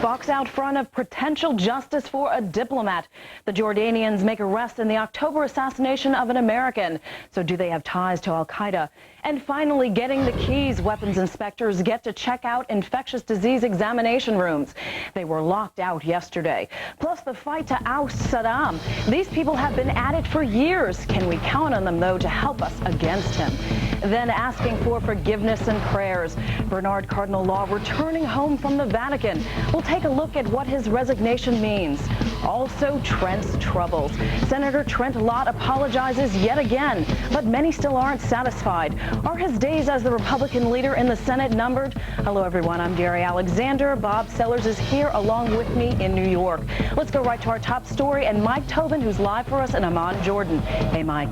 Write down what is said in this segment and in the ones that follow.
Box out front of potential justice for a diplomat. The Jordanians make arrests in the October assassination of an American. So do they have ties to Al-Qaeda? And finally, getting the keys. Weapons inspectors get to check out infectious disease examination rooms. They were locked out yesterday. Plus the fight to oust Saddam. These people have been at it for years. Can we count on them, though, to help us against him? Then asking for forgiveness and prayers. Bernard Cardinal Law returning home from the Vatican. We'll take a look at what his resignation means. Also, Trent's troubles. Senator Trent Lott apologizes yet again, but many still aren't satisfied. Are his days as the Republican leader in the Senate numbered? Hello, everyone. I'm Gary Alexander. Bob Sellers is here along with me in New York. Let's go right to our top story and Mike Tobin, who's live for us in Amman, Jordan. Hey, Mike.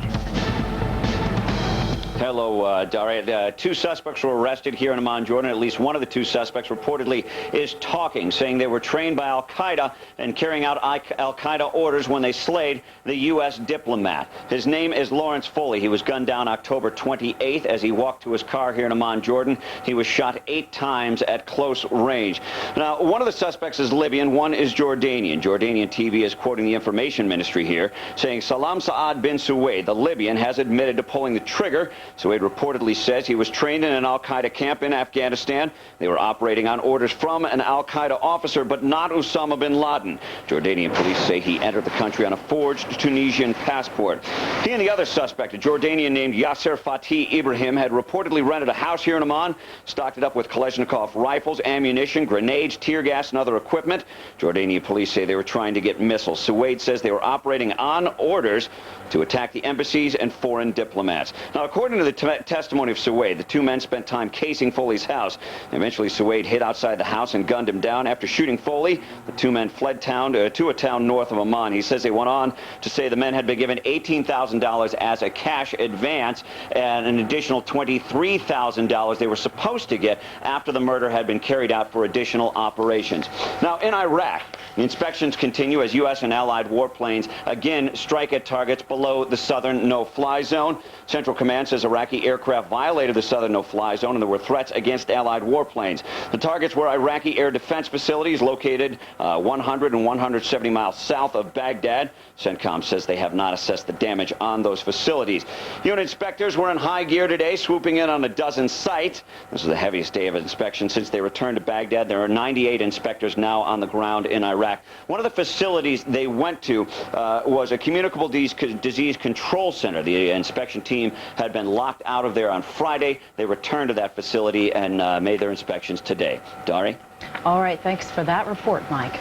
Hello, Daria. Two suspects were arrested here in Amman, Jordan. At least one of the two suspects reportedly is talking, saying they were trained by Al-Qaeda and carrying out Al-Qaeda orders when they slayed the U.S. diplomat. His name is Lawrence Foley. He was gunned down October 28th as he walked to his car here in Amman, Jordan. He was shot 8 times at close range. Now, one of the suspects is Libyan, one is Jordanian. Jordanian TV is quoting the information ministry here, saying Salam Saad bin Suwaid, the Libyan, has admitted to pulling the trigger. Suwaid reportedly says he was trained in an Al-Qaeda camp in Afghanistan. They were operating on orders from an Al-Qaeda officer, but not Osama bin Laden. Jordanian police say he entered the country on a forged Tunisian passport. He and the other suspect, a Jordanian named Yasser Fatih Ibrahim, had reportedly rented a house here in Amman, stocked it up with Kalashnikov rifles, ammunition, grenades, tear gas, and other equipment. Jordanian police say they were trying to get missiles. Suwaid says they were operating on orders to attack the embassies and foreign diplomats. Now, according to the testimony of Suwaid, the two men spent time casing Foley's house. Eventually, Suwaid hid outside the house and gunned him down. After shooting Foley, the two men fled to a town north of Amman. He says they went on to say the men had been given $18,000 as a cash advance and an additional $23,000 they were supposed to get after the murder had been carried out for additional operations. Now, in Iraq, the inspections continue as U.S. and allied warplanes again strike at targets below the southern no-fly zone. Central Command says Iraqi aircraft violated the southern no-fly zone and there were threats against allied warplanes. The targets were Iraqi air defense facilities located 100 and 170 miles south of Baghdad. CENTCOM says they have not assessed the damage on those facilities. Unit inspectors were in high gear today, swooping in on a dozen sites. This is the heaviest day of inspection since they returned to Baghdad. There are 98 inspectors now on the ground in Iraq. One of the facilities they went to was a communicable disease control center. The inspection team had been locked out of there on Friday. They returned to that facility and made their inspections today. Dari? All right, thanks for that report, Mike.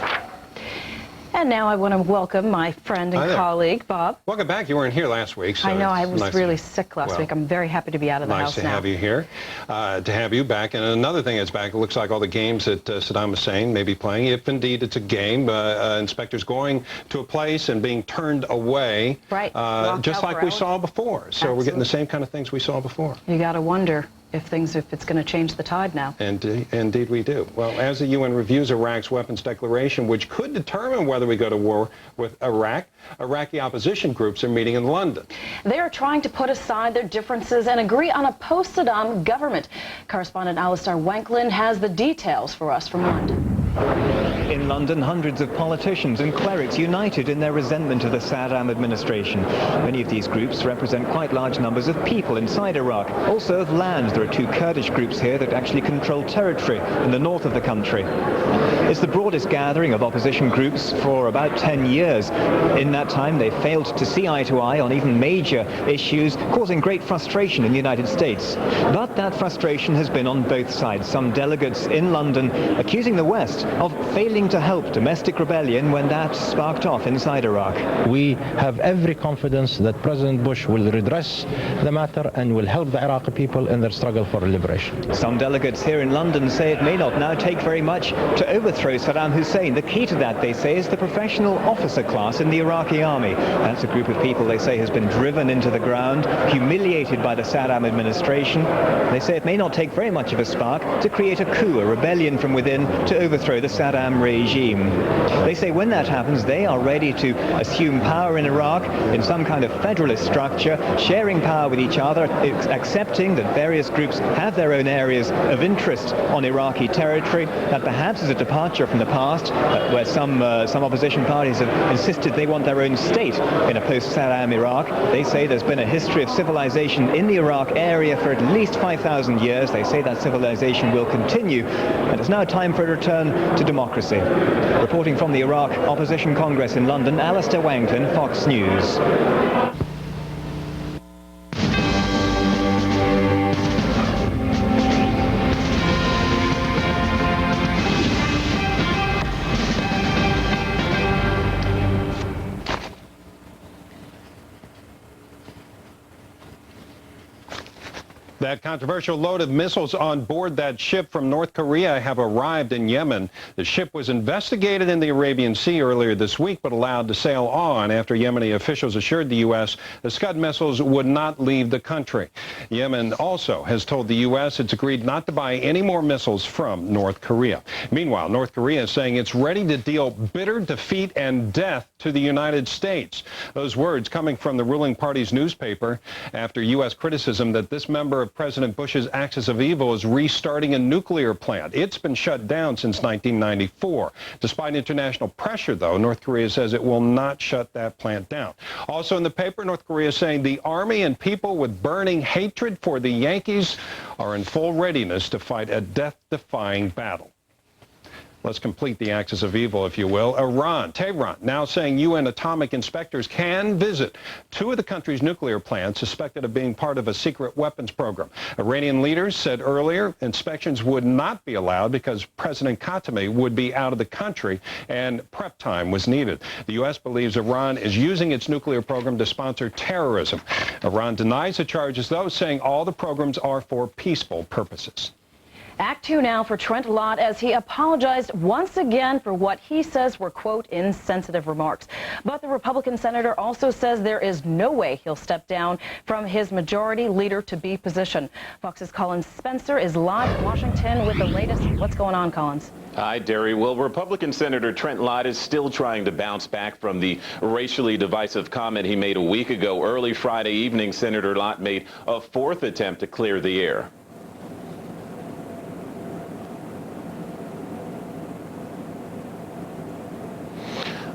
And now I want to welcome my friend and colleague, Bob. Welcome back. You weren't here last week. So I know. I was really sick last week. I'm very happy to be out of the house now. Nice to have you here, to have you back. And another thing that's back, it looks like all the games that Saddam Hussein may be playing, if indeed it's a game, inspectors going to a place and being turned away, right. Just like we saw before. So Absolutely. We're getting the same kind of things we saw before. You got to wonder if it's going to change the tide now. Indeed we do. Well, as the UN reviews Iraq's weapons declaration, which could determine whether we go to war with Iraq, Iraqi opposition groups are meeting in London. They are trying to put aside their differences and agree on a post-Saddam government. Correspondent Alistair Wanklyn has the details for us from London. In London, hundreds of politicians and clerics united in their resentment of the Saddam administration. Many of these groups represent quite large numbers of people inside Iraq, also of land. There are 2 Kurdish groups here that actually control territory in the north of the country. It's the broadest gathering of opposition groups for about 10 years. In that time, they failed to see eye to eye on even major issues, causing great frustration in the United States. But that frustration has been on both sides. Some delegates in London accusing the West of failing to help domestic rebellion when that sparked off inside Iraq. We have every confidence that President Bush will redress the matter and will help the Iraqi people in their struggle for liberation. Some delegates here in London say it may not now take very much to overthrow Saddam Hussein. The key to that, they say, is the professional officer class in the Iraqi army. That's a group of people, they say, has been driven into the ground, humiliated by the Saddam administration. They say it may not take very much of a spark to create a coup, a rebellion from within, to overthrow overthrow the Saddam regime. They say when that happens, they are ready to assume power in Iraq in some kind of federalist structure, sharing power with each other, accepting that various groups have their own areas of interest on Iraqi territory. That perhaps is a departure from the past, where some opposition parties have insisted they want their own state in a post-Saddam Iraq. They say there's been a history of civilization in the Iraq area for at least 5,000 years. They say that civilization will continue, and it's now time for a return to democracy. Reporting from the Iraq Opposition Congress in London, Alistair Wangton, Fox News. That controversial load of missiles on board that ship from North Korea have arrived in Yemen. The ship was investigated in the Arabian Sea earlier this week, but allowed to sail on after Yemeni officials assured the U.S. the Scud missiles would not leave the country. Yemen also has told the U.S. it's agreed not to buy any more missiles from North Korea. Meanwhile, North Korea is saying it's ready to deal bitter defeat and death to the United States. Those words coming from the ruling party's newspaper after U.S. criticism that this member of President Bush's axis of evil is restarting a nuclear plant. It's been shut down since 1994. Despite international pressure, though, North Korea says it will not shut that plant down. Also in the paper, North Korea is saying the army and people with burning hatred for the Yankees are in full readiness to fight a death-defying battle. Let's complete the axis of evil, if you will. Iran, Tehran, now saying UN atomic inspectors can visit two of the country's nuclear plants suspected of being part of a secret weapons program. Iranian leaders said earlier inspections would not be allowed because President Khatami would be out of the country and prep time was needed. The U.S. believes Iran is using its nuclear program to sponsor terrorism. Iran denies the charges, though, saying all the programs are for peaceful purposes. Act 2 now for Trent Lott as he apologized once again for what he says were, quote, insensitive remarks. But the Republican senator also says there is no way he'll step down from his majority leader-to-be position. Fox's Collins Spencer is live in Washington with the latest. What's going on, Collins? Hi, Derry. Well, Republican Senator Trent Lott is still trying to bounce back from the racially divisive comment he made a week ago. Early Friday evening, Senator Lott made a fourth attempt to clear the air.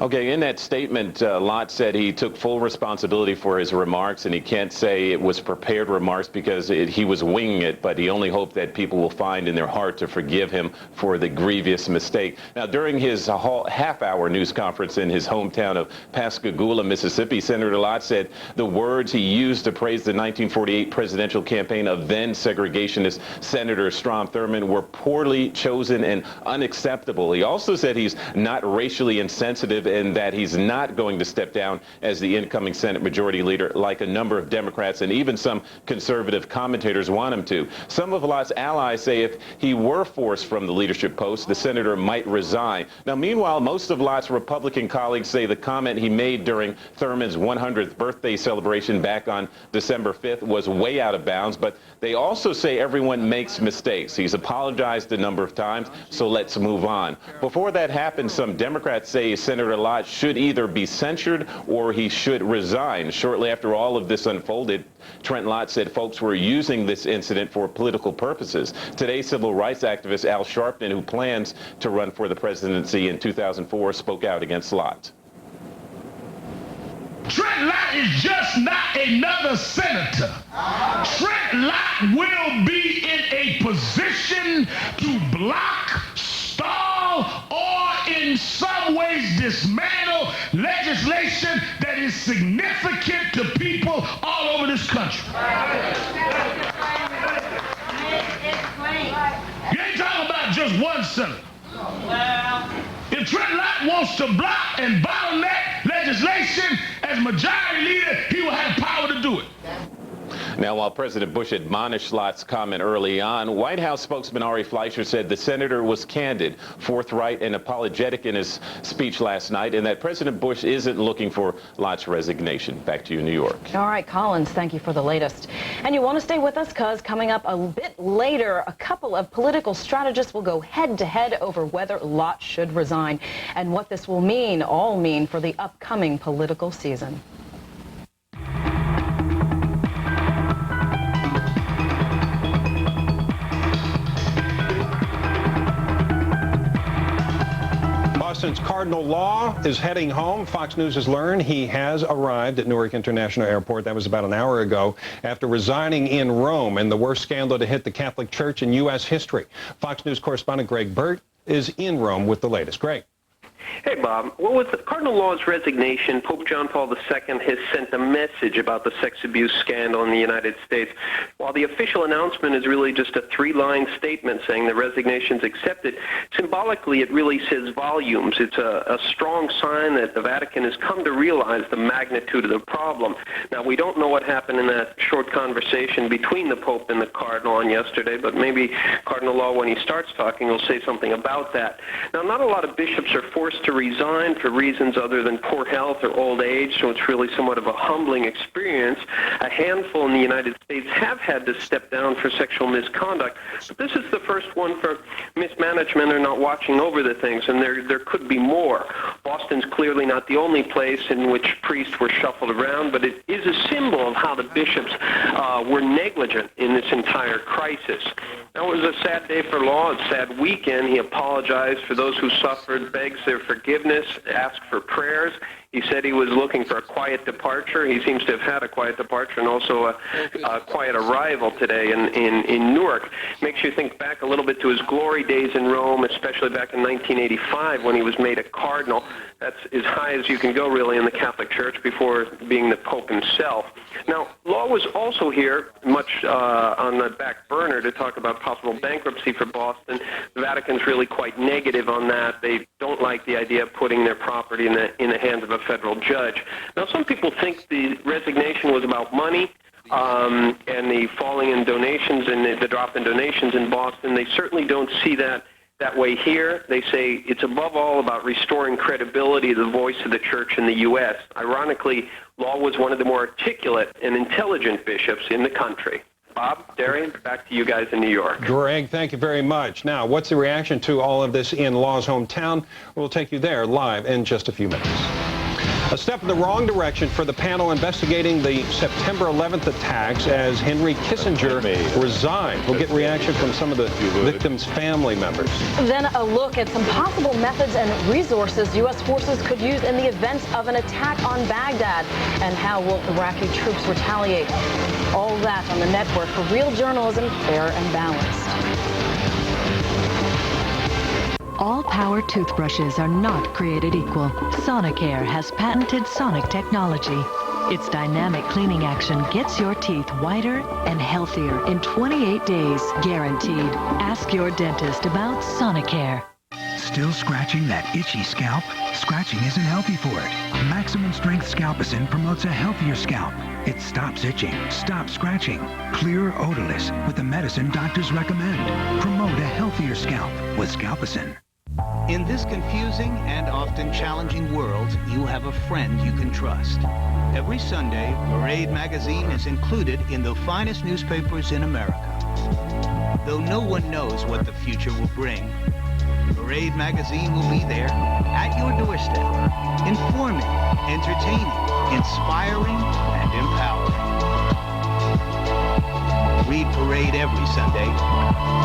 Okay, in that statement, Lott said he took full responsibility for his remarks, and he can't say it was prepared remarks because he was winging it, but he only hoped that people will find in their heart to forgive him for the grievous mistake. Now, during his half-hour news conference in his hometown of Pascagoula, Mississippi, Senator Lott said the words he used to praise the 1948 presidential campaign of then-segregationist Senator Strom Thurmond were poorly chosen and unacceptable. He also said he's not racially insensitive and that he's not going to step down as the incoming Senate Majority Leader like a number of Democrats and even some conservative commentators want him to. Some of Lott's allies say if he were forced from the leadership post, the senator might resign. Now, meanwhile, most of Lott's Republican colleagues say the comment he made during Thurmond's 100th birthday celebration back on December 5th was way out of bounds, but they also say everyone makes mistakes. He's apologized a number of times, so let's move on. Before that happens, some Democrats say Senator Lott should either be censured or he should resign. Shortly after all of this unfolded, Trent Lott said folks were using this incident for political purposes. Today, civil rights activist Al Sharpton, who plans to run for the presidency in 2004, spoke out against Lott. Trent Lott is just not another senator. Trent Lott will be in a position to block, stall, or in some ways dismantle legislation that is significant to people all over this country. You ain't talking about just one senator. If Trent Lott wants to block and bottleneck legislation as majority leader, he will have power to do it. Now, while President Bush admonished Lott's comment early on, White House spokesman Ari Fleischer said the senator was candid, forthright, and apologetic in his speech last night, and that President Bush isn't looking for Lott's resignation. Back to you, New York. All right, Collins, thank you for the latest. And you want to stay with us because coming up a bit later, a couple of political strategists will go head-to-head over whether Lott should resign and what this will all mean for the upcoming political season. Boston's Cardinal Law is heading home. Fox News has learned he has arrived at Newark International Airport. That was about an hour ago after resigning in Rome in the worst scandal to hit the Catholic Church in U.S. history. Fox News correspondent Greg Burt is in Rome with the latest. Greg. Hey, Bob. Well, with the Cardinal Law's resignation, Pope John Paul II has sent a message about the sex abuse scandal in the United States. While the official announcement is really just a three-line statement saying the resignation's accepted, symbolically it really says volumes. It's a strong sign that the Vatican has come to realize the magnitude of the problem. Now, we don't know what happened in that short conversation between the Pope and the Cardinal on yesterday, but maybe Cardinal Law, when he starts talking, will say something about that. Now, not a lot of bishops are forced to resign for reasons other than poor health or old age, so it's really somewhat of a humbling experience. A handful in the United States have had to step down for sexual misconduct, but this is the first one for mismanagement or not watching over the things, and there could be more. Boston's clearly not the only place in which priests were shuffled around, but it is a symbol of how the bishops were negligent in this entire crisis. Now, it was a sad day for Law, a sad weekend. He apologized for those who suffered, begs their forgiveness, asked for prayers. He said he was looking for a quiet departure. He seems to have had a quiet departure and also a quiet arrival today in Newark. Makes you think back a little bit to his glory days in Rome, especially back in 1985 when he was made a cardinal. That's as high as you can go, really, in the Catholic Church before being the Pope himself. Now, Law was also here, much on the back burner, to talk about possible bankruptcy for Boston. The Vatican's really quite negative on that. They don't like the idea of putting their property in the hands of a federal judge. Now, some people think the resignation was about money. And the falling in donations and the drop in donations in Boston. They certainly don't see that way here. They say it's above all about restoring credibility to the voice of the church in the U.S. Ironically, Law was one of the more articulate and intelligent bishops in the country. Bob, Darian, back to you guys in New York. Greg, thank you very much. Now, what's the reaction to all of this in Law's hometown? We'll take you there live in just a few minutes. A step in the wrong direction for the panel investigating the September 11th attacks as Henry Kissinger resigned. We'll get reaction from some of the victims' family members. Then a look at some possible methods and resources U.S. forces could use in the event of an attack on Baghdad. And how will Iraqi troops retaliate? All that on the network for real journalism, fair and balanced. All power toothbrushes are not created equal. Sonicare has patented sonic technology. Its dynamic cleaning action gets your teeth whiter and healthier in 28 days, guaranteed. Ask your dentist about Sonicare. Still scratching that itchy scalp? Scratching isn't healthy for it. Maximum Strength Scalpicin promotes a healthier scalp. It stops itching, stops scratching. Clear, odorless, with the medicine doctors recommend. Promote a healthier scalp with Scalpicin. In this confusing and often challenging world, you have a friend you can trust. Every Sunday, Parade magazine is included in the finest newspapers in America. Though no one knows what the future will bring, Parade magazine will be there at your doorstep, informing, entertaining, inspiring, and empowering. Read Parade every Sunday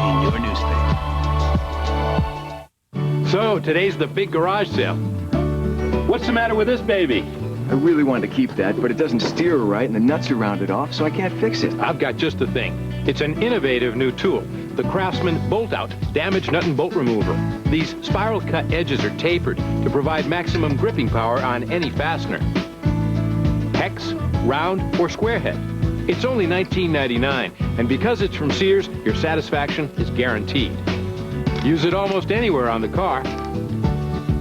in your newspaper. So, today's the big garage sale. What's the matter with this baby? I really wanted to keep that, but it doesn't steer right and the nuts are rounded off, so I can't fix it. I've got just the thing. It's an innovative new tool, the Craftsman Bolt Out Damaged Nut and Bolt Remover. These spiral cut edges are tapered to provide maximum gripping power on any fastener. Hex, round, or square head. It's only $19.99, and because it's from Sears, your satisfaction is guaranteed. Use it almost anywhere on the car.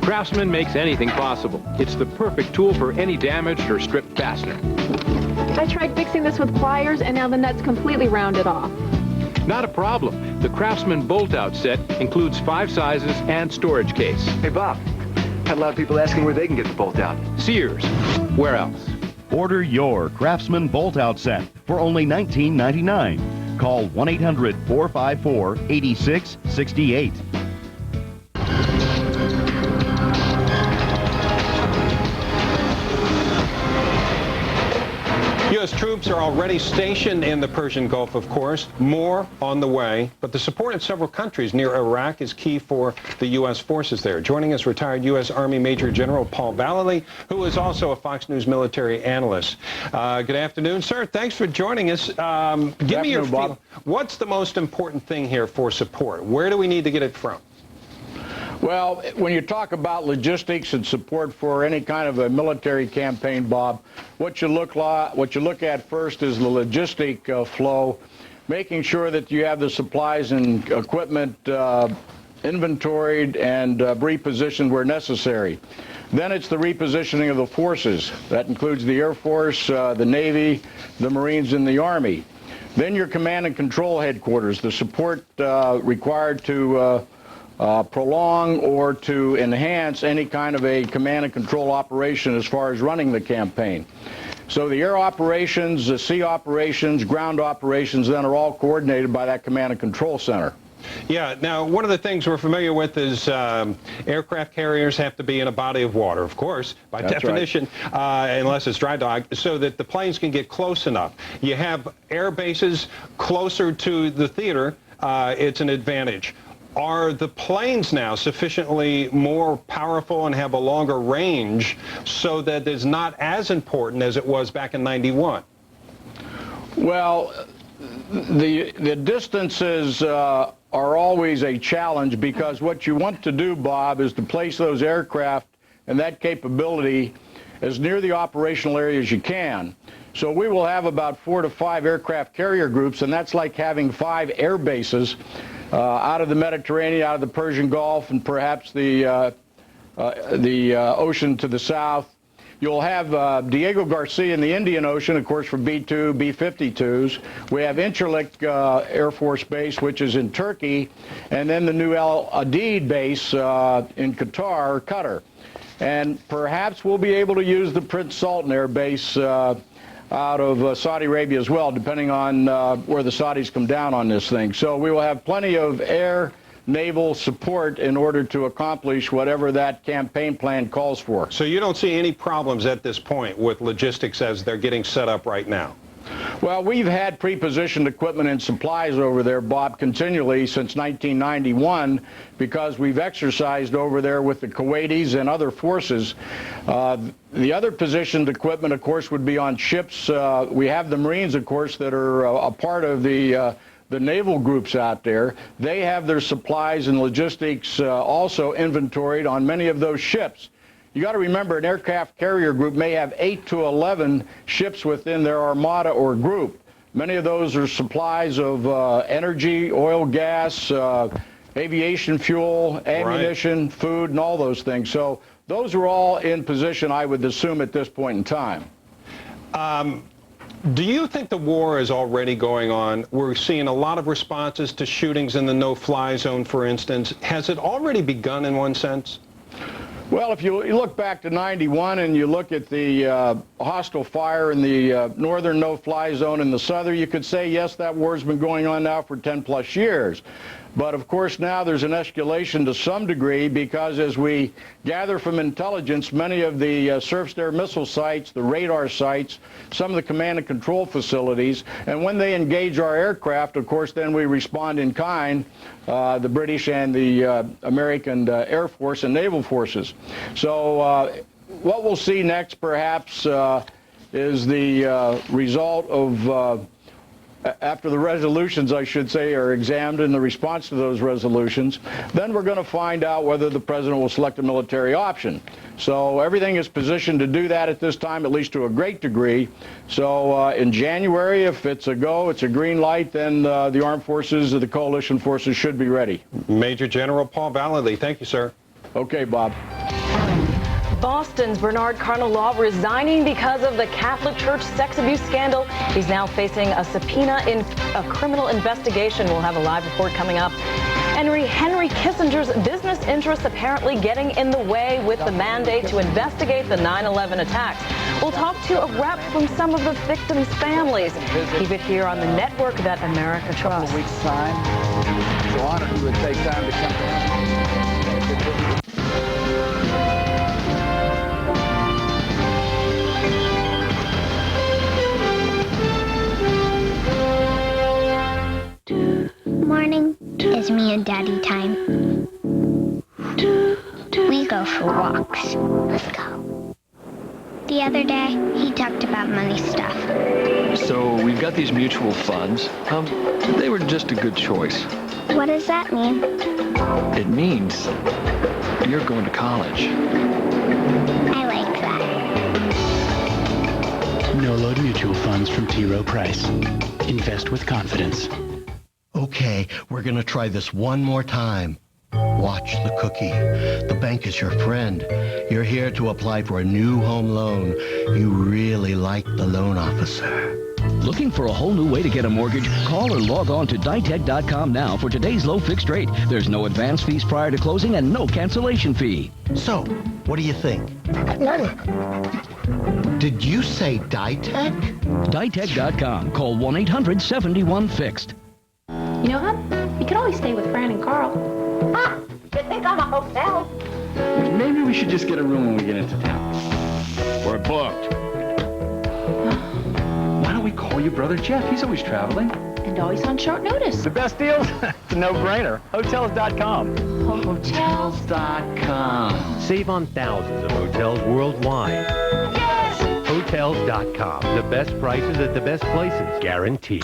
Craftsman makes anything possible. It's the perfect tool for any damaged or stripped fastener. I tried fixing this with pliers, and now the nut's completely rounded off. Not a problem. The Craftsman bolt-out set includes 5 sizes and storage case. Hey, Bob. Had a lot of people asking where they can get the bolt out. Sears. Where else? Order your Craftsman bolt-out set for only $19.99. Call 1-800-454-8668. U.S. troops are already stationed in the Persian Gulf, of course. More on the way. But the support in several countries near Iraq is key for the U.S. forces there. Joining us, retired U.S. Army Major General Paul Vallely, who is also a Fox News military analyst. Good afternoon, sir. Thanks for joining us. Give me your feel. What's the most important thing here for support? Where do we need to get it from? Well, when you talk about logistics and support for any kind of a military campaign, Bob, what you look at first is the logistic flow, making sure that you have the supplies and equipment inventoried and repositioned where necessary. Then it's the repositioning of the forces. That includes the Air Force, the Navy, the Marines, and the Army. Then your command and control headquarters, the support required to prolong or to enhance any kind of a command and control operation as far as running the campaign. So the air operations, the sea operations, ground operations then are all coordinated by that command and control center. Yeah, now one of the things we're familiar with is aircraft carriers have to be in a body of water, of course, by definition, unless it's dry docked, so that the planes can get close enough. You have air bases closer to the theater, it's an advantage. Are the planes now sufficiently more powerful and have a longer range so that it's not as important as it was back in '91? Well, the distances are always a challenge, because what you want to do, Bob, is to place those aircraft and that capability as near the operational area as you can. So we will have about 4 to 5 aircraft carrier groups, and that's like having 5 air bases out of the Mediterranean, out of the Persian Gulf, and perhaps the ocean to the south. You'll have Diego Garcia in the Indian Ocean, of course, for B-2, B-52s. We have Incirlik Air Force Base, which is in Turkey, and then the new Al Udeid base in Qatar. And perhaps we'll be able to use the Prince Sultan Air Base out of Saudi Arabia as well, depending on where the Saudis come down on this thing. So we will have plenty of air, naval support in order to accomplish whatever that campaign plan calls for. So you don't see any problems at this point with logistics as they're getting set up right now? Well, we've had pre-positioned equipment and supplies over there, Bob, continually since 1991, because we've exercised over there with the Kuwaitis and other forces. The other positioned equipment, of course, would be on ships. We have the Marines, of course, that are a part of the naval groups out there. They have their supplies and logistics also inventoried on many of those ships. You got to remember, an aircraft carrier group may have 8 to 11 ships within their armada or group. Many of those are supplies of energy, oil, gas, aviation fuel, ammunition, food, and all those things. So those are all in position, I would assume, at this point in time. Do you think the war is already going on? We're seeing a lot of responses to shootings in the no-fly zone, for instance. Has it already begun in one sense? Well, if you look back to '91 and you look at the hostile fire in the northern no-fly zone and the southern, you could say, yes, that war's been going on now for 10+ years. But of course now there's an escalation to some degree, because as we gather from intelligence, many of the surface-to-air missile sites, the radar sites, some of the command and control facilities, and when they engage our aircraft, of course, then we respond in kind, the British and the American Air Force and naval forces. So what we'll see next, perhaps, is the result of after the resolutions, I should say, are examined in the response to those resolutions, then we're going to find out whether the president will select a military option. So everything is positioned to do that at this time, at least to a great degree. So in January, if it's a go, it's a green light, then the armed forces, the coalition forces, should be ready. Major General Paul Vallely, thank you, sir. Okay, Bob. Boston's Bernard Carnot resigning because of the Catholic Church sex abuse scandal. He's now facing a subpoena in a criminal investigation. We'll have a live report coming up. Henry Kissinger's business interests apparently getting in the way with the mandate to investigate the 9/11 attacks. We'll talk to a rep from some of the victims' families. Keep it here on the network that America trusts. A week's time. So honored you would take time to come down. Morning is me and Daddy time. We go for walks. Let's go. The other day, he talked about money stuff. So we've got these mutual funds. They were just a good choice. What does that mean? It means you're going to college. I like that. No-load mutual funds from T. Rowe Price. Invest with confidence. Okay, we're gonna try this one more time. Watch the cookie. The bank is your friend. You're here to apply for a new home loan. You really like the loan officer. Looking for a whole new way to get a mortgage? Call or log on to Ditech.com now for today's low fixed rate. There's no advance fees prior to closing and no cancellation fee. So, what do you think? Love it. Did you say Ditech? Ditech.com. Call 1-800-71-FIXED. You know, hon, you could always stay with Fran and Carl. Ah, you think I'm a hotel? Maybe we should just get a room when we get into town. We're booked. Why don't we call your brother Jeff? He's always traveling. And always on short notice. The best deals? It's a no-brainer. Hotels.com. Hotels.com. Save on thousands of hotels worldwide. Yes! Hotels.com. The best prices at the best places. Guaranteed.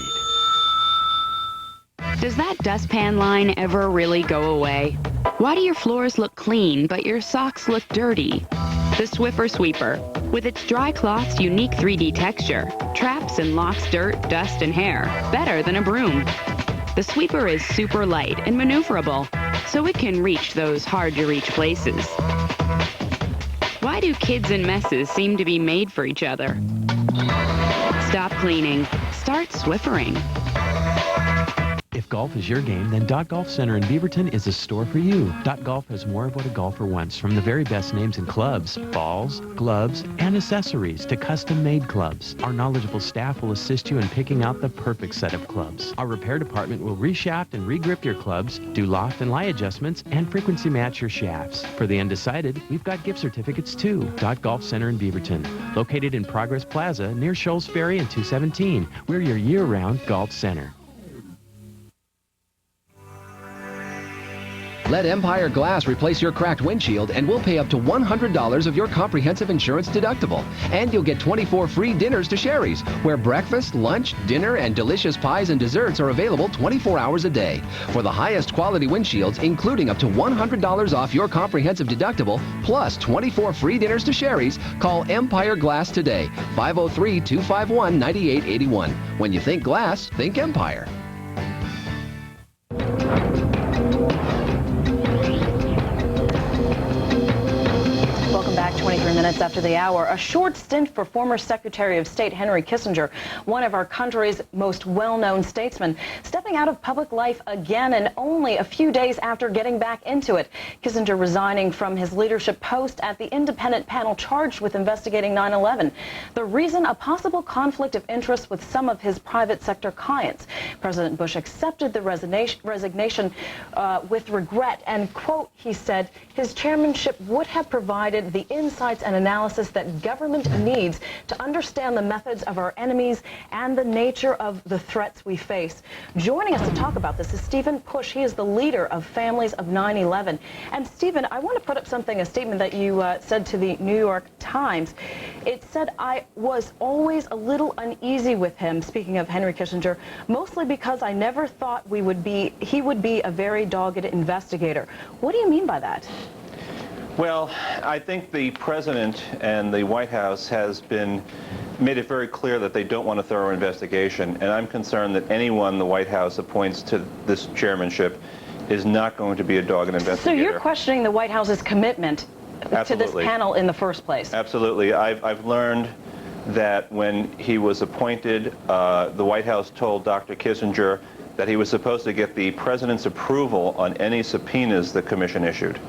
Does that dustpan line ever really go away? Why do your floors look clean, but your socks look dirty? The Swiffer Sweeper, with its dry cloth's unique 3D texture, traps and locks dirt, dust, and hair better than a broom. The sweeper is super light and maneuverable, so it can reach those hard-to-reach places. Why do kids and messes seem to be made for each other? Stop cleaning. Start Swiffering. If golf is your game, then Golf Center in Beaverton is a store for you. Golf has more of what a golfer wants, from the very best names in clubs, balls, gloves, and accessories to custom-made clubs. Our knowledgeable staff will assist you in picking out the perfect set of clubs. Our repair department will reshaft and regrip your clubs, do loft and lie adjustments, and frequency match your shafts. For the undecided, we've got gift certificates too. Golf Center in Beaverton, located in Progress Plaza near Shoals Ferry and 217. We're your year-round golf center. Let Empire Glass replace your cracked windshield and we'll pay up to $100 of your comprehensive insurance deductible. And you'll get 24 free dinners to Sherry's, where breakfast, lunch, dinner, and delicious pies and desserts are available 24 hours a day. For the highest quality windshields, including up to $100 off your comprehensive deductible, plus 24 free dinners to Sherry's, call Empire Glass today, 503-251-9881. When you think glass, think Empire. Welcome back. 23 minutes after the hour. A short stint for former Secretary of State Henry Kissinger, one of our country's most well-known statesmen, stepping out of public life again, and only a few days after getting back into it. Kissinger resigning from his leadership post at the independent panel charged with investigating 9/11. The reason, a possible conflict of interest with some of his private sector clients. President Bush accepted the resignation with regret, and, quote, he said, his chairmanship would have provided the insights and analysis that government needs to understand the methods of our enemies and the nature of the threats we face. Joining us to talk about this is Stephen Push. He is the leader of Families of 9/11. And Stephen, I want to put up a statement that you said to the New York Times. It said, I was always a little uneasy with him, speaking of Henry Kissinger, mostly because I never thought he would be a very dogged investigator. What do you mean by that? Well, I think the President and the White House has made it very clear that they don't want a thorough investigation, and I'm concerned that anyone the White House appoints to this chairmanship is not going to be a dogged investigator. So you're questioning the White House's commitment to this panel in the first place? Absolutely. I've learned that when he was appointed, the White House told Dr. Kissinger that he was supposed to get the president's approval on any subpoenas the commission issued.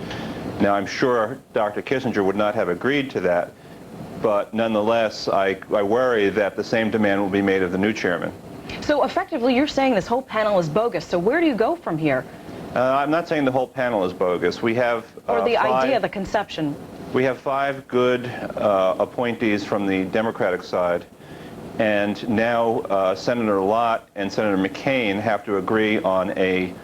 Now, I'm sure Dr. Kissinger would not have agreed to that, but nonetheless, I worry that the same demand will be made of the new chairman. So effectively, you're saying this whole panel is bogus. So where do you go from here? I'm not saying the whole panel is bogus. We have or the idea, the conception. We have 5 good appointees from the Democratic side, and now Senator Lott and Senator McCain have to agree on a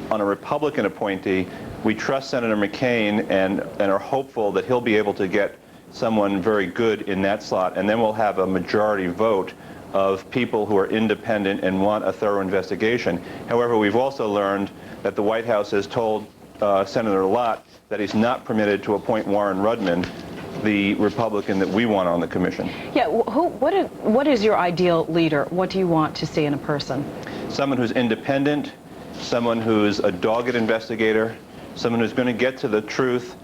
Republican appointee. We trust Senator McCain and are hopeful that he'll be able to get someone very good in that slot, and then we'll have a majority vote of people who are independent and want a thorough investigation. However, we've also learned that the White House has told Senator Lott that he's not permitted to appoint Warren Rudman, the Republican that we want on the commission. Yeah, what is your ideal leader? What do you want to see in a person? Someone who's independent, someone who's a dogged investigator, someone who's going to get to the truth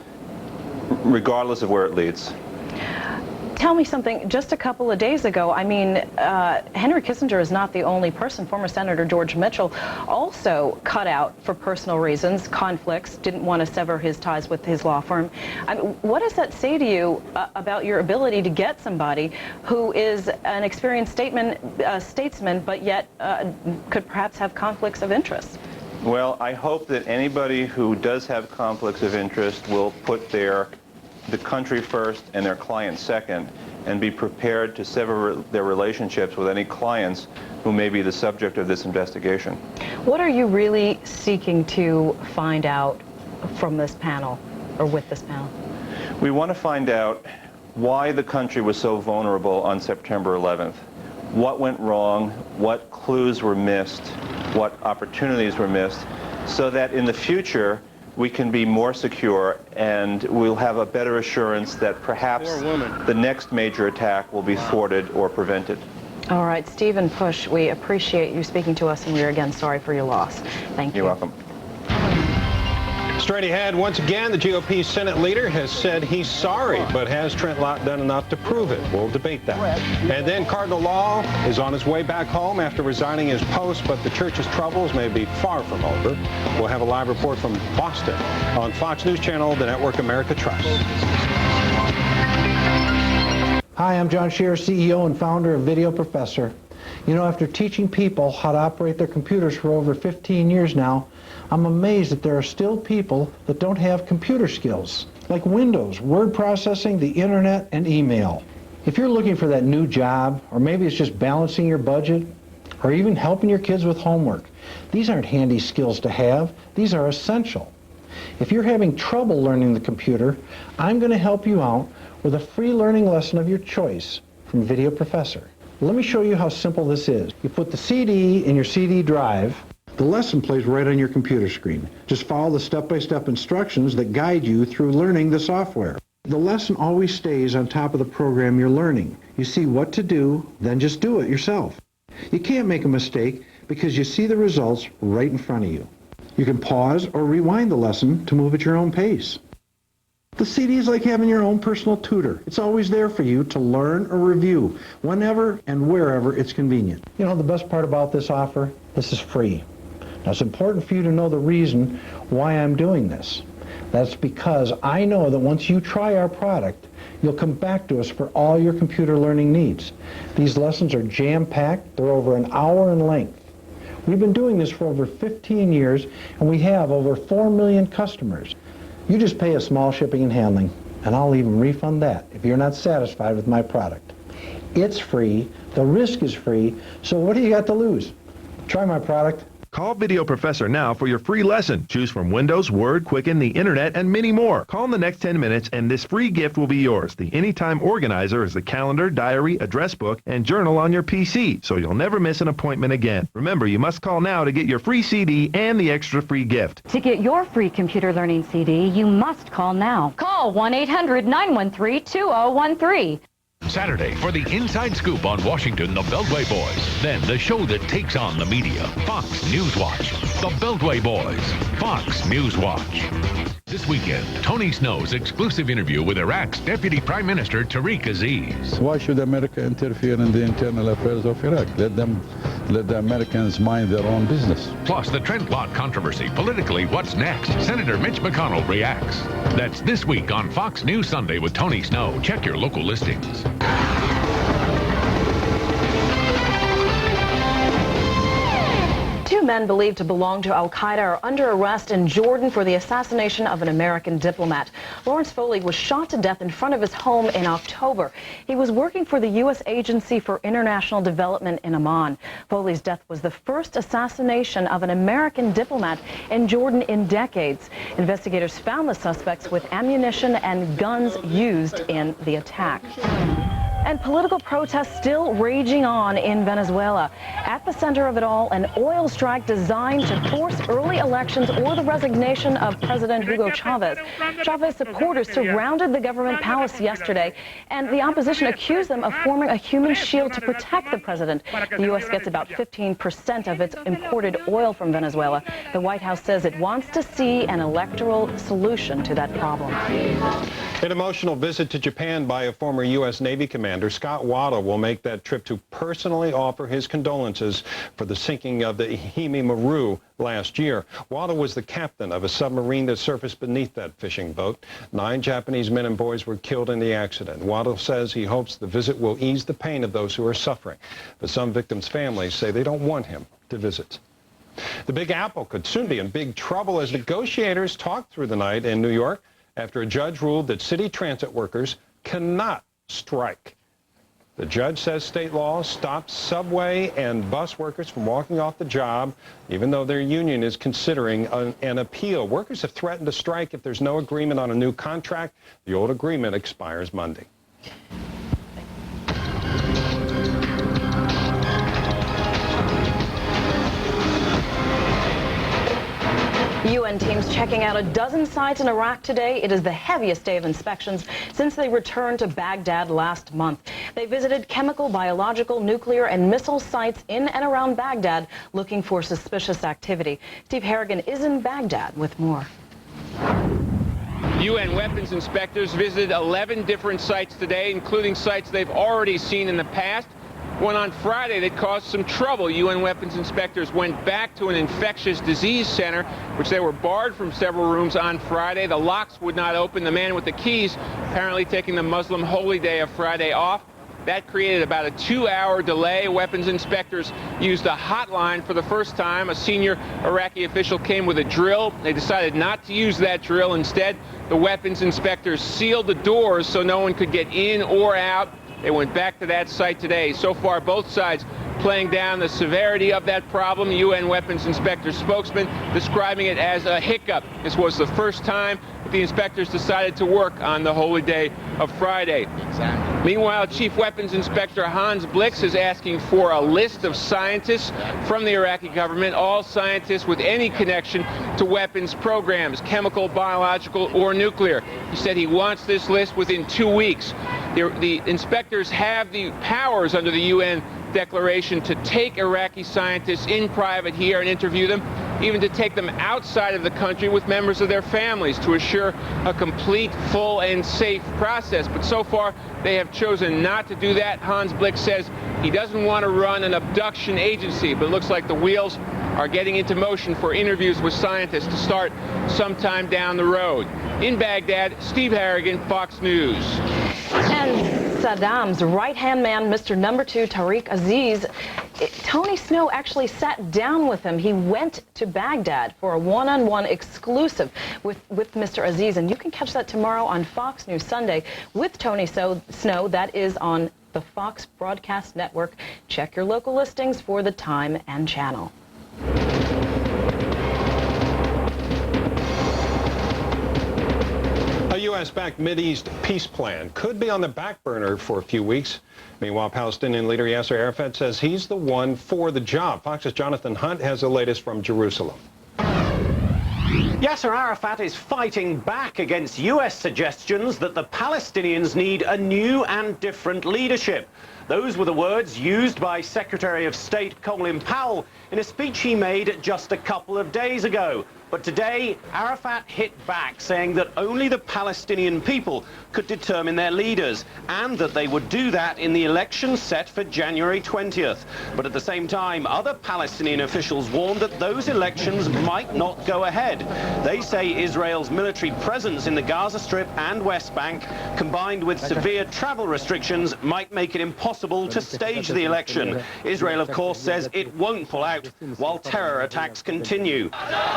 regardless of where it leads. Tell me something. Just a couple of days ago, I mean, Henry Kissinger is not the only person. Former Senator George Mitchell also cut out for personal reasons, conflicts, didn't want to sever his ties with his law firm. I mean, what does that say to you about your ability to get somebody who is an experienced statesman, but yet could perhaps have conflicts of interest? Well, I hope that anybody who does have conflicts of interest will put the country first and their client second, and be prepared to sever their relationships with any clients who may be the subject of this investigation. What are you really seeking to find out from this panel, or with this panel? We want to find out why the country was so vulnerable on September 11th. What went wrong, what clues were missed, what opportunities were missed, so that in the future we can be more secure and we'll have a better assurance that perhaps the next major attack will be thwarted or prevented. All right, Stephen Push, we appreciate you speaking to us, and we're again sorry for your loss. Thank you. You're welcome. Straight ahead, once again, the GOP Senate leader has said he's sorry, but has Trent Lott done enough to prove it? We'll debate that. And then Cardinal Law is on his way back home after resigning his post, but the church's troubles may be far from over. We'll have a live report from Boston on Fox News Channel, the network America trusts. Hi, I'm John Scherer, CEO and founder of Video Professor. You know, after teaching people how to operate their computers for over 15 years now, I'm amazed that there are still people that don't have computer skills, like Windows, word processing, the internet, and email. If you're looking for that new job, or maybe it's just balancing your budget, or even helping your kids with homework, these aren't handy skills to have, these are essential. If you're having trouble learning the computer, I'm going to help you out with a free learning lesson of your choice from Video Professor. Let me show you how simple this is. You put the CD in your CD drive. The lesson plays right on your computer screen. Just follow the step-by-step instructions that guide you through learning the software. The lesson always stays on top of the program you're learning. You see what to do, then just do it yourself. You can't make a mistake because you see the results right in front of you. You can pause or rewind the lesson to move at your own pace. The CD is like having your own personal tutor. It's always there for you to learn or review whenever and wherever it's convenient. You know, the best part about this offer, this is free. Now, it's important for you to know the reason why I'm doing this. That's because I know that once you try our product, you'll come back to us for all your computer learning needs. These lessons are jam-packed. They're over an hour in length. We've been doing this for over 15 years, and we have over 4 million customers. You just pay a small shipping and handling, and I'll even refund that if you're not satisfied with my product. It's free, the risk is free, so what do you got to lose? Try my product. Call Video Professor now for your free lesson. Choose from Windows, Word, Quicken, the Internet, and many more. Call in the next 10 minutes, and this free gift will be yours. The Anytime Organizer is the calendar, diary, address book, and journal on your PC, so you'll never miss an appointment again. Remember, you must call now to get your free CD and the extra free gift. To get your free computer learning CD, you must call now. Call 1-800-913-2013. Saturday for the inside scoop on Washington, the Beltway Boys. Then the show that takes on the media, Fox News Watch. The Beltway Boys, Fox News Watch. This weekend, Tony Snow's exclusive interview with Iraq's Deputy Prime Minister Tariq Aziz. Why should America interfere in the internal affairs of Iraq? Let the Americans mind their own business. Plus, the Trent Lott controversy. Politically, what's next? Senator Mitch McConnell reacts. That's this week on Fox News Sunday with Tony Snow. Check your local listings. Two men believed to belong to al-Qaeda are under arrest in Jordan for the assassination of an American diplomat. Lawrence Foley was shot to death in front of his home in October. He was working for the U.S. Agency for International Development in Amman. Foley's death was the first assassination of an American diplomat in Jordan in decades. Investigators found the suspects with ammunition and guns used in the attack. And political protests still raging on in Venezuela. At the center of it all, an oil strike designed to force early elections or the resignation of President Hugo Chavez. Chavez supporters surrounded the government palace yesterday, and the opposition accused them of forming a human shield to protect the president. The U.S. gets about 15% of its imported oil from Venezuela. The White House says it wants to see an electoral solution to that problem. An emotional visit to Japan by a former U.S. Navy commander, Scott Wada, will make that trip to personally offer his condolences for the sinking of the Ihime Maru last year. Wada was the captain of a submarine that surfaced beneath that fishing boat. 9 Japanese men and boys were killed in the accident. Wada says he hopes the visit will ease the pain of those who are suffering. But some victims' families say they don't want him to visit. The Big Apple could soon be in big trouble as negotiators talked through the night in New York after a judge ruled that city transit workers cannot strike. The judge says state law stops subway and bus workers from walking off the job, even though their union is considering an appeal. Workers have threatened to strike if there's no agreement on a new contract. The old agreement expires Monday. UN teams checking out a dozen sites in Iraq today. It is the heaviest day of inspections since they returned to Baghdad last month. They visited chemical, biological, nuclear, and missile sites in and around Baghdad looking for suspicious activity. Steve Harrigan is in Baghdad with more. UN weapons inspectors visited 11 different sites today, including sites they've already seen in the past. One on Friday that caused some trouble. UN weapons inspectors went back to an infectious disease center, which they were barred from several rooms on Friday. The locks would not open. The man with the keys apparently taking the Muslim holy day of Friday off. That created about a 2-hour delay. Weapons inspectors used a hotline for the first time. A senior Iraqi official came with a drill. They decided not to use that drill. Instead, the weapons inspectors sealed the doors so no one could get in or out. They went back to that site today. So far, both sides playing down the severity of that problem. UN weapons inspector spokesman describing it as a hiccup. This was the first time that the inspectors decided to work on the holy day of Friday. Meanwhile, Chief Weapons Inspector Hans Blix is asking for a list of scientists from the Iraqi government, all scientists with any connection to weapons programs, chemical, biological, or nuclear. He said he wants this list within 2 weeks. The inspectors have the powers under the UN declaration to take Iraqi scientists in private here and interview them, even to take them outside of the country with members of their families to assure a complete, full, and safe process. But so far, they have chosen not to do that. Hans Blix says he doesn't want to run an abduction agency, but it looks like the wheels are getting into motion for interviews with scientists to start sometime down the road. In Baghdad, Steve Harrigan, Fox News. And Saddam's right-hand man, Mr. Number 2, Tariq Aziz, Tony Snow actually sat down with him. He went to Baghdad for a one-on-one exclusive with Mr. Aziz, and you can catch that tomorrow on Fox News Sunday with Tony Snow. That is on the Fox Broadcast Network. Check your local listings for the time and channel. A U.S.-backed Mideast peace plan could be on the back burner for a few weeks. Meanwhile, Palestinian leader Yasser Arafat says he's the one for the job. Fox's Jonathan Hunt has the latest from Jerusalem. Yasser Arafat is fighting back against U.S. suggestions that the Palestinians need a new and different leadership. Those were the words used by Secretary of State Colin Powell in a speech he made just a couple of days ago. But today, Arafat hit back, saying that only the Palestinian people could determine their leaders, and that they would do that in the election set for January 20th. But at the same time, other Palestinian officials warned that those elections might not go ahead. They say Israel's military presence in the Gaza Strip and West Bank, combined with severe travel restrictions, might make it impossible to stage the election. Israel, of course, says it won't pull out while terror attacks continue.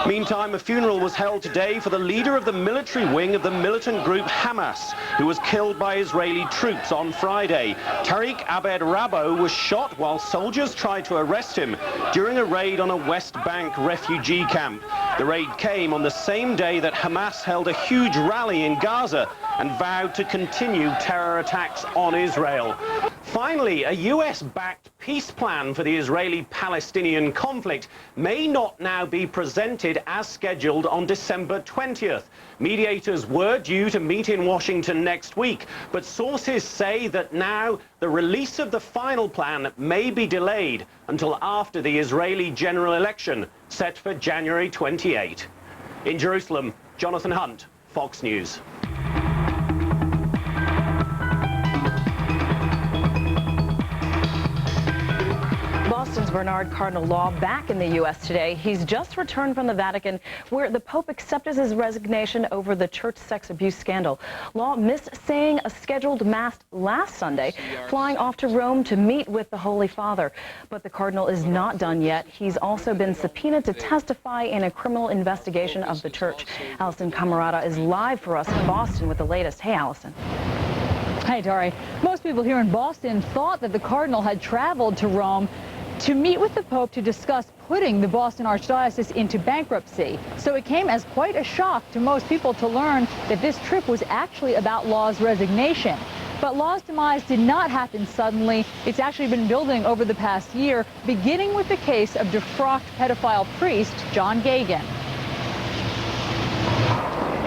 Meantime, a funeral was held today for the leader of the military wing of the militant group Hamas, who was killed by Israeli troops on Friday. Tariq Abed Rabo was shot while soldiers tried to arrest him during a raid on a West Bank refugee camp. The raid came on the same day that Hamas held a huge rally in Gaza and vowed to continue terror attacks on Israel. Finally, a US-backed peace plan for the Israeli-Palestinian conflict may not now be presented as scheduled on December 20th. Mediators were due to meet in Washington next week, but sources say that now the release of the final plan may be delayed until after the Israeli general election, set for January 28. In Jerusalem, Jonathan Hunt, Fox News. Boston's Bernard Cardinal Law back in the U.S. today. He's just returned from the Vatican, where the Pope accepted his resignation over the church sex abuse scandal. Law missed saying a scheduled mass last Sunday, flying off to Rome to meet with the Holy Father. But the Cardinal is not done yet. He's also been subpoenaed to testify in a criminal investigation of the church. Allison Camarada is live for us in Boston with the latest. Hey, Allison. Hey, Dari. Most people here in Boston thought that the Cardinal had traveled to Rome to meet with the Pope to discuss putting the Boston Archdiocese into bankruptcy. So it came as quite a shock to most people to learn that this trip was actually about Law's resignation. But Law's demise did not happen suddenly. It's actually been building over the past year, beginning with the case of defrocked pedophile priest John Geoghegan.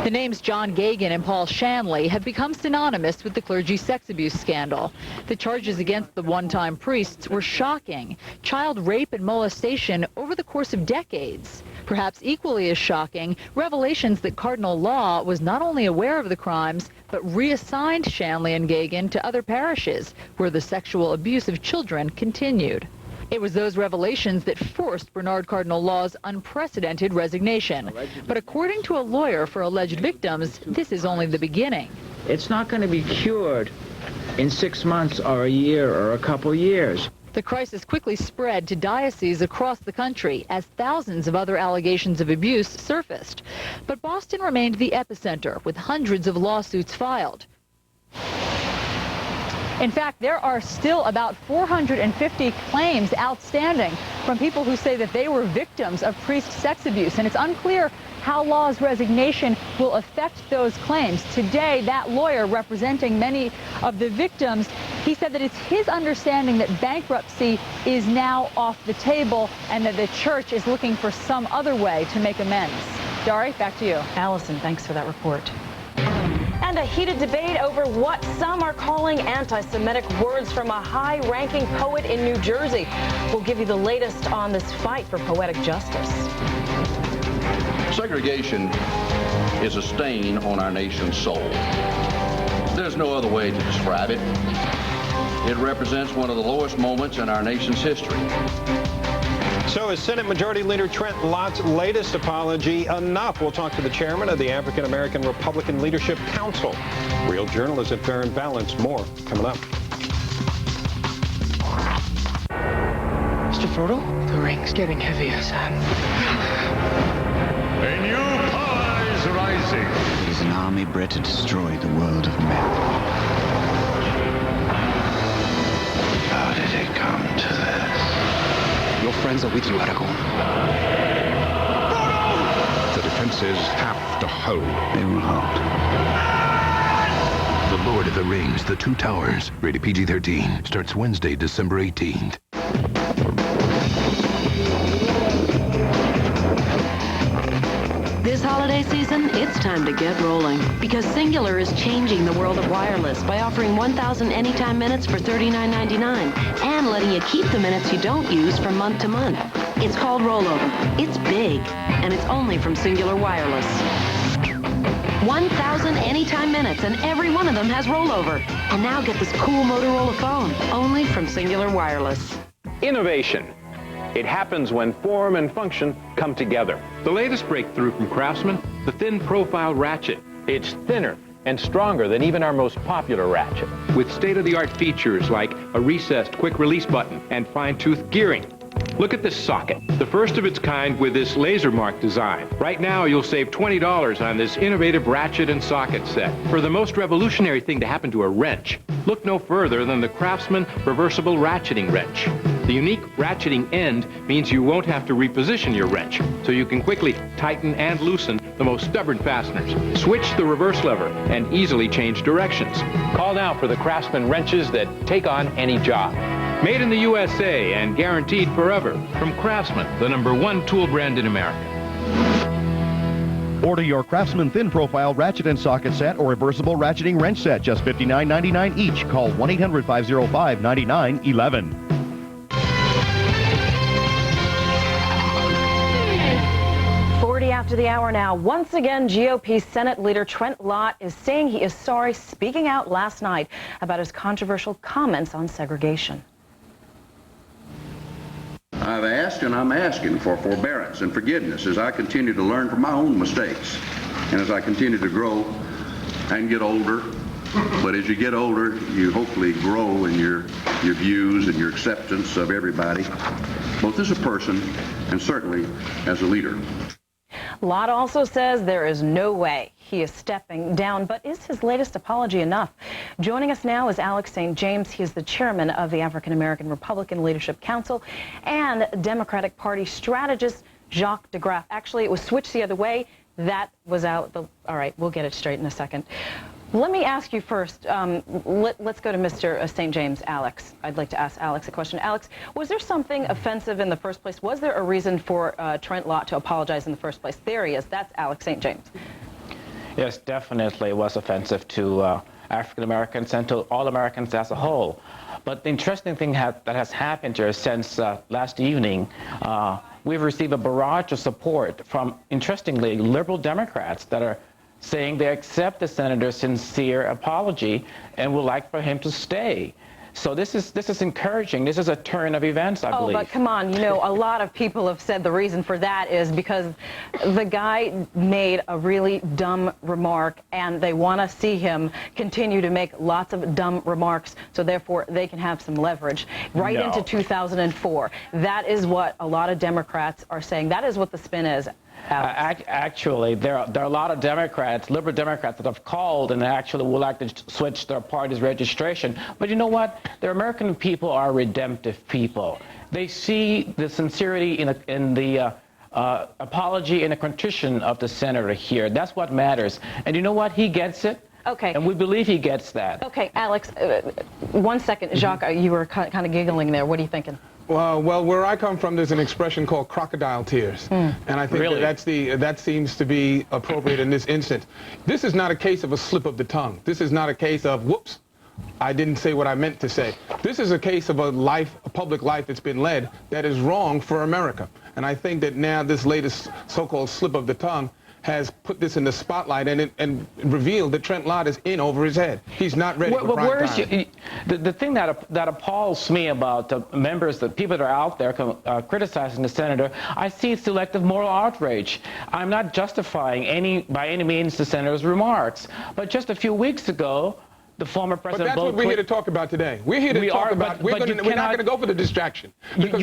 The names John Geoghegan and Paul Shanley have become synonymous with the clergy sex abuse scandal. The charges against the one-time priests were shocking: child rape and molestation over the course of decades. Perhaps equally as shocking, revelations that Cardinal Law was not only aware of the crimes, but reassigned Shanley and Geoghegan to other parishes where the sexual abuse of children continued. It was those revelations that forced Bernard Cardinal Law's unprecedented resignation. But according to a lawyer for alleged victims, this is only the beginning. It's not going to be cured in 6 months or a year or a couple years. The crisis quickly spread to dioceses across the country as thousands of other allegations of abuse surfaced. But Boston remained the epicenter, with hundreds of lawsuits filed. In fact, there are still about 450 claims outstanding from people who say that they were victims of priest sex abuse, and it's unclear how Law's resignation will affect those claims. Today, that lawyer representing many of the victims, he said that it's his understanding that bankruptcy is now off the table and that the church is looking for some other way to make amends. Dari, back to you. Allison, thanks for that report. And a heated debate over what some are calling anti-Semitic words from a high-ranking poet in New Jersey. We'll give you the latest on this fight for poetic justice. Segregation is a stain on our nation's soul. There's no other way to describe it. It represents one of the lowest moments in our nation's history. So is Senate Majority Leader Trent Lott's latest apology enough? We'll talk to the chairman of the African American Republican Leadership Council. Real journalism at Fair and Balanced. More coming up. Mr. Frodo, the ring's getting heavier, son. A new power is rising. It is an army bred to destroy the world of men. How did it come to this? Your friends are with you, Aragorn. The defenses have to hold. They will hold. The Lord of the Rings, The Two Towers, rated PG-13, starts Wednesday, December 18th. This holiday season, it's time to get rolling, because Cingular is changing the world of wireless by offering 1,000 anytime minutes for $39.99 and letting you keep the minutes you don't use from month to month. It's called Rollover. It's big, and it's only from Cingular Wireless. 1,000 anytime minutes, and every one of them has rollover. And now get this cool Motorola phone, only from Cingular Wireless. Innovation. It happens when form and function come together. The latest breakthrough from Craftsman, the thin profile ratchet. It's thinner and stronger than even our most popular ratchet, with state-of-the-art features like a recessed quick release button and fine-tooth gearing. Look at this socket, the first of its kind with this laser mark design. Right now, you'll save $20 on this innovative ratchet and socket set. For the most revolutionary thing to happen to a wrench, look no further than the Craftsman reversible ratcheting wrench. The unique ratcheting end means you won't have to reposition your wrench, so you can quickly tighten and loosen the most stubborn fasteners. Switch the reverse lever and easily change directions. Call now for the Craftsman wrenches that take on any job. Made in the USA and guaranteed forever from Craftsman, the #1 tool brand in America. Order your Craftsman thin profile ratchet and socket set or reversible ratcheting wrench set, just $59.99 each. Call 1-800-505-9911. 40 after the hour now. Once again, GOP Senate Leader Trent Lott is saying he is sorry, speaking out last night about his controversial comments on segregation. I've asked and I'm asking for forbearance and forgiveness as I continue to learn from my own mistakes and as I continue to grow and get older. But as you get older, you hopefully grow in your views and your acceptance of everybody, both as a person and certainly as a leader. Lott also says there is no way he is stepping down, but is his latest apology enough? Joining us now is Alex St. James. He is the chairman of the African American Republican Leadership Council, and Democratic Party strategist Jacques DeGraff. Actually, it was switched the other way. That was out. All right, we'll get it straight in a second. Let me ask you first, let's go to Mr. St. James, Alex. I'd like to ask Alex a question. Alex, was there something offensive in the first place? Was there a reason for Trent Lott to apologize in the first place? There he is. That's Alex St. James. Yes, definitely it was offensive to African Americans and to all Americans as a whole. But the interesting thing that has happened here since last evening, we've received a barrage of support from, interestingly, liberal Democrats that are saying they accept the senator's sincere apology and would like for him to stay. So this is encouraging. This is a turn of events, I believe. Oh, but come on, you know, a lot of people have said the reason for that is because the guy made a really dumb remark, and they want to see him continue to make lots of dumb remarks, so therefore they can have some leverage right into 2004. That is what a lot of Democrats are saying. That is what the spin is. Actually, there are a lot of Democrats, liberal Democrats, that have called and actually would like to switch their party's registration. But you know what? The American people are redemptive people. They see the sincerity in the apology and the contrition of the senator here. That's what matters. And you know what? He gets it. Okay. And we believe he gets that. Okay, Alex, 1 second. Jacques, you were kind of giggling there. What are you thinking? Well, where I come from, there's an expression called crocodile tears, and I think that seems to be appropriate in this instance. This is not a case of a slip of the tongue. This is not a case of, whoops, I didn't say what I meant to say. This is a case of a public life that's been led that is wrong for America. And I think that now this latest so-called slip of the tongue has put this in the spotlight and revealed that Trent Lott is in over his head. He's not ready for prime time. The thing that appalls me about the members, the people that are out there criticizing the senator, I see selective moral outrage. I'm not justifying by any means the senator's remarks, but just a few weeks ago, the former President But that's what we're here to talk about today. We're here to talk about, we're not going to go for the distraction. Because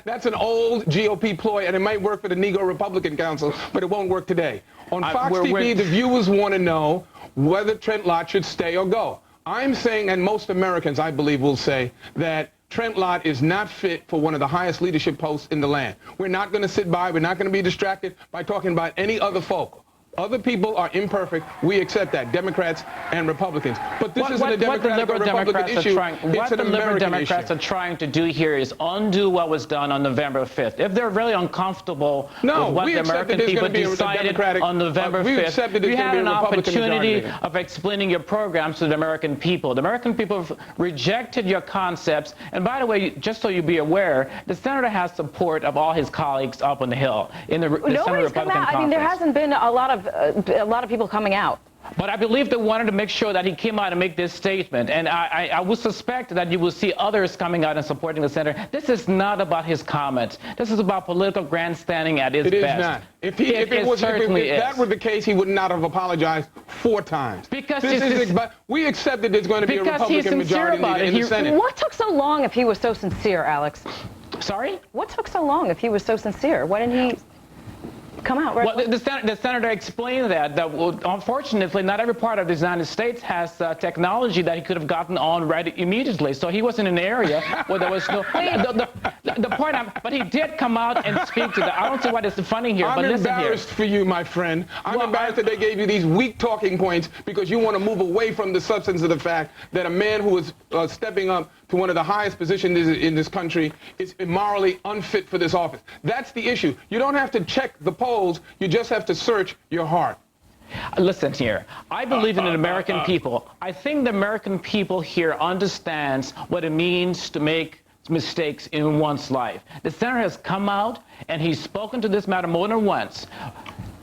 that's an old GOP ploy, and it might work for the Negro Republican Council, but it won't work today. On Fox TV, the viewers want to know whether Trent Lott should stay or go. I'm saying, and most Americans, I believe, will say that Trent Lott is not fit for one of the highest leadership posts in the land. We're not going to sit by. We're not going to be distracted by talking about any other folk. Other people are imperfect. We accept that, Democrats and Republicans. But this isn't a Democratic or Republican issue. What the liberal Democrats are trying to do here is undo what was done on November 5th. If they're really uncomfortable with what the American people decided on November 5th, you had an opportunity of explaining your programs to the American people. The American people have rejected your concepts. And by the way, just so you be aware, the senator has support of all his colleagues up on the Hill in the Senate Republican Conference. I mean, there hasn't been a lot of people coming out. But I believe they wanted to make sure that he came out and make this statement. And I would suspect that you will see others coming out and supporting the senator. This is not about his comments. This is about political grandstanding at its best. It is not. If that were the case, he would not have apologized 4 times. Because we accept that there's going to be a Republican majority in the Senate. What took so long if he was so sincere, Alex? Sorry? What took so long if he was so sincere? Why didn't he come out? Right? Well, the senator explained that unfortunately, not every part of the United States has technology that he could have gotten on right immediately. So he was in an area where there was no. The point, but he did come out and speak to that. I don't see what is funny here. But listen here. I'm embarrassed for you, my friend. I'm embarrassed that they gave you these weak talking points because you want to move away from the substance of the fact that a man who is stepping up to one of the highest positions in this country is morally unfit for this office. That's the issue. You don't have to check the polls. You just have to search your heart. Listen here. I believe in the American people. I think the American people here understands what it means to make mistakes in one's life. The senator has come out and he's spoken to this matter more than once.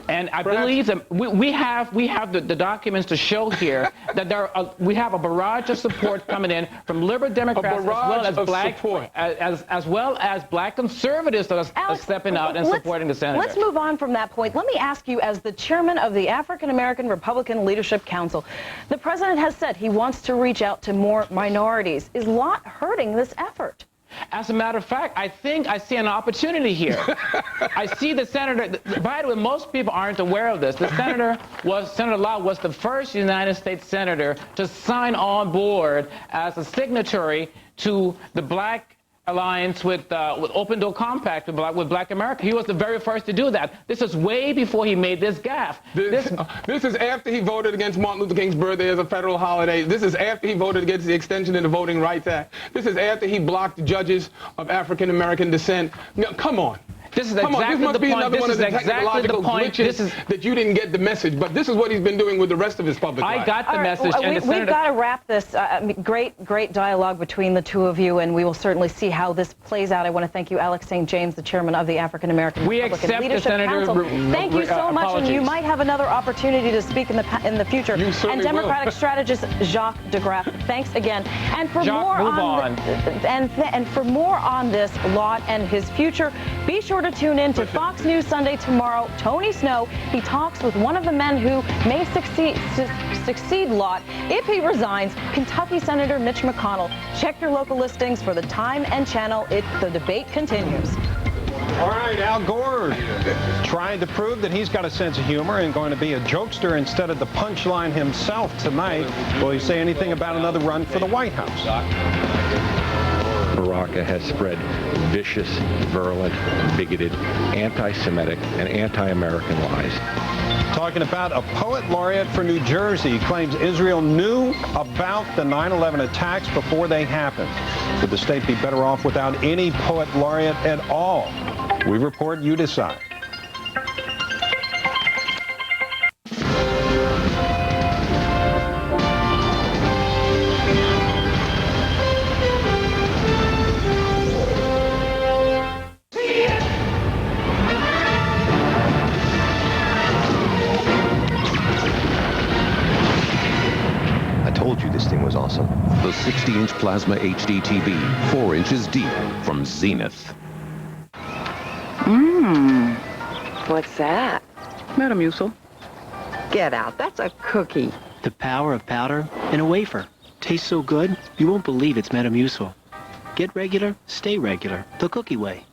And I believe that we have the documents to show here that we have a barrage of support coming in from liberal Democrats as well as black conservatives that are stepping out and supporting the senator. Let's move on from that point. Let me ask you, as the chairman of the African American Republican Leadership Council, the president has said he wants to reach out to more minorities. Is Lott hurting this effort? As a matter of fact, I think I see an opportunity here. I see the senator. By the way, most people aren't aware of this. Senator Lott was the first United States senator to sign on board as a signatory to the Black Alliance with Open Door Compact with Black America. He was the very first to do that. This is way before he made this gaffe. This is after he voted against Martin Luther King's birthday as a federal holiday. This is after he voted against the extension of the Voting Rights Act. This is after he blocked judges of African American descent. Now, come on. This is exactly the point. This is exactly the point. That you didn't get the message, but this is what he's been doing with the rest of his public life. I got the message. We've got to wrap this. Great dialogue between the two of you, and we will certainly see how this plays out. I want to thank you, Alex St. James, the chairman of the African American Republican Leadership Council. Thank you so much, and you might have another opportunity to speak in the future. And Democratic strategist Jacques de Graaf, thanks again. And for more on this Lott and his future, be sure to tune in to Fox News Sunday tomorrow. Tony Snow, he talks with one of the men who may succeed Lott if he resigns, Kentucky Senator Mitch McConnell. Check your local listings for the time and channel. The debate continues. All right, Al Gore trying to prove that he's got a sense of humor and going to be a jokester instead of the punchline himself tonight. Will he say anything about another run for the White House? Baraka has spread vicious, virulent, bigoted, anti-Semitic, and anti-American lies. Talking about a poet laureate for New Jersey claims Israel knew about the 9/11 attacks before they happened. Would the state be better off without any poet laureate at all? We report, you decide. This thing was awesome. The 60-inch plasma HD TV, 4 inches deep from Zenith. What's that? Metamucil. Get out. That's a cookie. The power of powder in a wafer. Tastes so good, you won't believe it's Metamucil. Get regular, stay regular. The cookie way.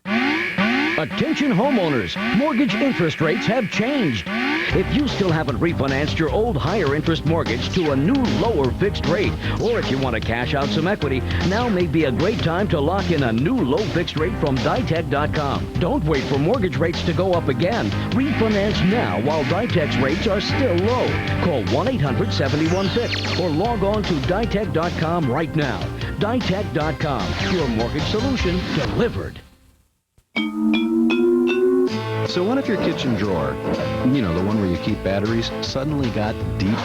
Attention homeowners, mortgage interest rates have changed. if you still haven't refinanced your old higher interest mortgage to a new lower fixed rate, or if you want to cash out some equity, now may be a great time to lock in a new low fixed rate from Ditech.com. Don't wait for mortgage rates to go up again. Refinance now while Ditech's rates are still low. Call 1-800-71-FIXED or log on to Ditech.com right now. Ditech.com, your mortgage solution delivered. So what if your kitchen drawer, you know, the one where you keep batteries, suddenly got deeper?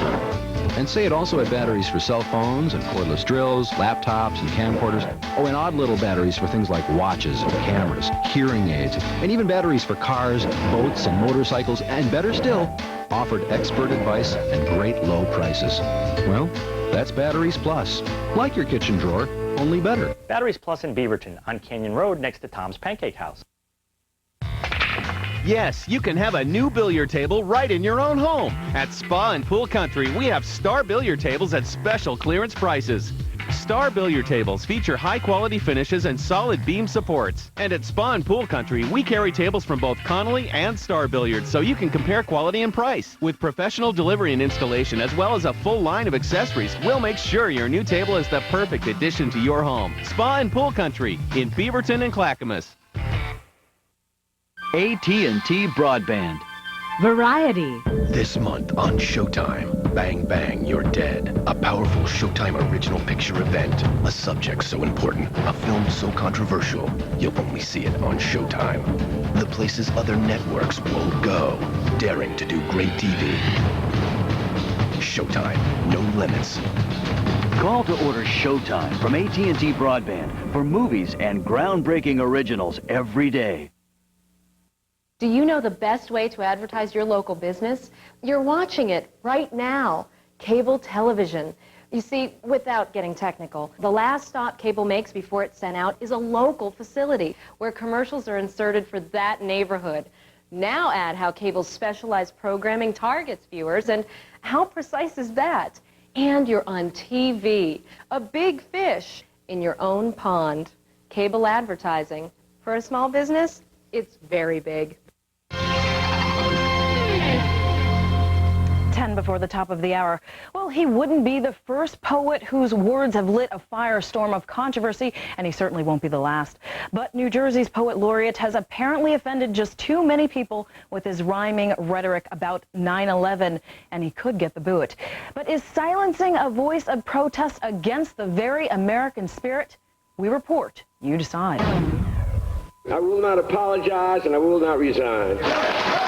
And say it also had batteries for cell phones and cordless drills, laptops and camcorders, oh, and odd little batteries for things like watches and cameras, hearing aids, and even batteries for cars, boats, and motorcycles, and better still, offered expert advice and great low prices. Well, that's Batteries Plus. Like your kitchen drawer, only better. Batteries Plus in Beaverton on Canyon Road next to Tom's Pancake House. Yes, you can have a new billiard table right in your own home. At Spa and Pool Country, we have Star billiard tables at special clearance prices. Star billiard tables feature high-quality finishes and solid beam supports. And at Spa and Pool Country, we carry tables from both Connolly and Star Billiards so you can compare quality and price. With professional delivery and installation as well as a full line of accessories, we'll make sure your new table is the perfect addition to your home. Spa and Pool Country in Beaverton and Clackamas. AT&T Broadband. Variety. This month on Showtime, Bang Bang, You're Dead. A powerful Showtime original picture event. A subject so important, a film so controversial, you'll only see it on Showtime. The places other networks won't go. Daring to do great TV. Showtime, no limits. Call to order Showtime from AT&T Broadband for movies and groundbreaking originals every day. Do you know the best way to advertise your local business? You're watching it right now. Cable television. You see, without getting technical, the last stop cable makes before it's sent out is a local facility where commercials are inserted for that neighborhood. Now add how cable's specialized programming targets viewers, and how precise is that? And you're on TV, a big fish in your own pond. Cable advertising. For a small business, it's very big. 10 before the top of the hour. Well, he wouldn't be the first poet whose words have lit a firestorm of controversy, and he certainly won't be the last. But New Jersey's poet laureate has apparently offended just too many people with his rhyming rhetoric about 9/11, and he could get the boot. But is silencing a voice of protest against the very American spirit? We report. You decide. I will not apologize, and I will not resign.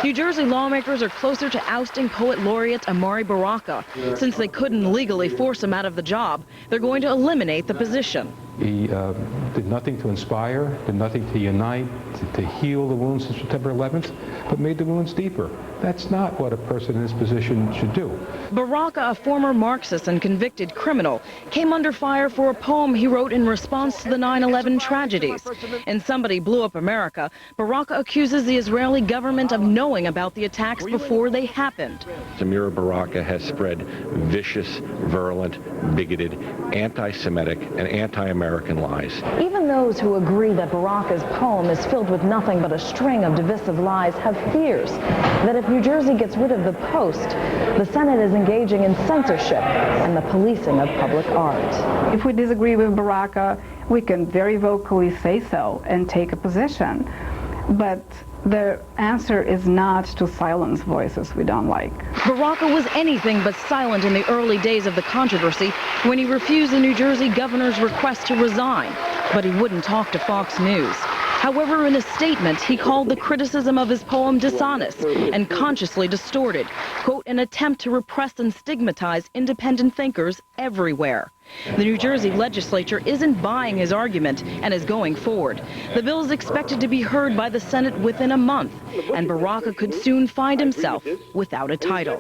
New Jersey lawmakers are closer to ousting poet laureate Amari Baraka. Since they couldn't legally force him out of the job, they're going to eliminate the position. He did nothing to inspire, did nothing to unite, to heal the wounds of September 11th, but made the wounds deeper. That's not what a person in this position should do. Baraka, a former Marxist and convicted criminal, came under fire for a poem he wrote in response to the 9/11 tragedies. In Somebody Blew Up America, Baraka accuses the Israeli government of knowing about the attacks before they happened. Amiri Baraka has spread vicious, virulent, bigoted, anti-Semitic, and anti-American lies. Even those who agree that Baraka's poem is filled with nothing but a string of divisive lies have fears that if New Jersey gets rid of the Post, the Senate is engaging in censorship and the policing of public art. If we disagree with Baraka, we can very vocally say so and take a position. But the answer is not to silence voices we don't like. Baraka was anything but silent in the early days of the controversy when he refused the New Jersey governor's request to resign, but he wouldn't talk to Fox News. However, in a statement, he called the criticism of his poem dishonest and consciously distorted, quote, an attempt to repress and stigmatize independent thinkers everywhere. The New Jersey legislature isn't buying his argument and is going forward. The bill is expected to be heard by the Senate within a month, and Baraka could soon find himself without a title.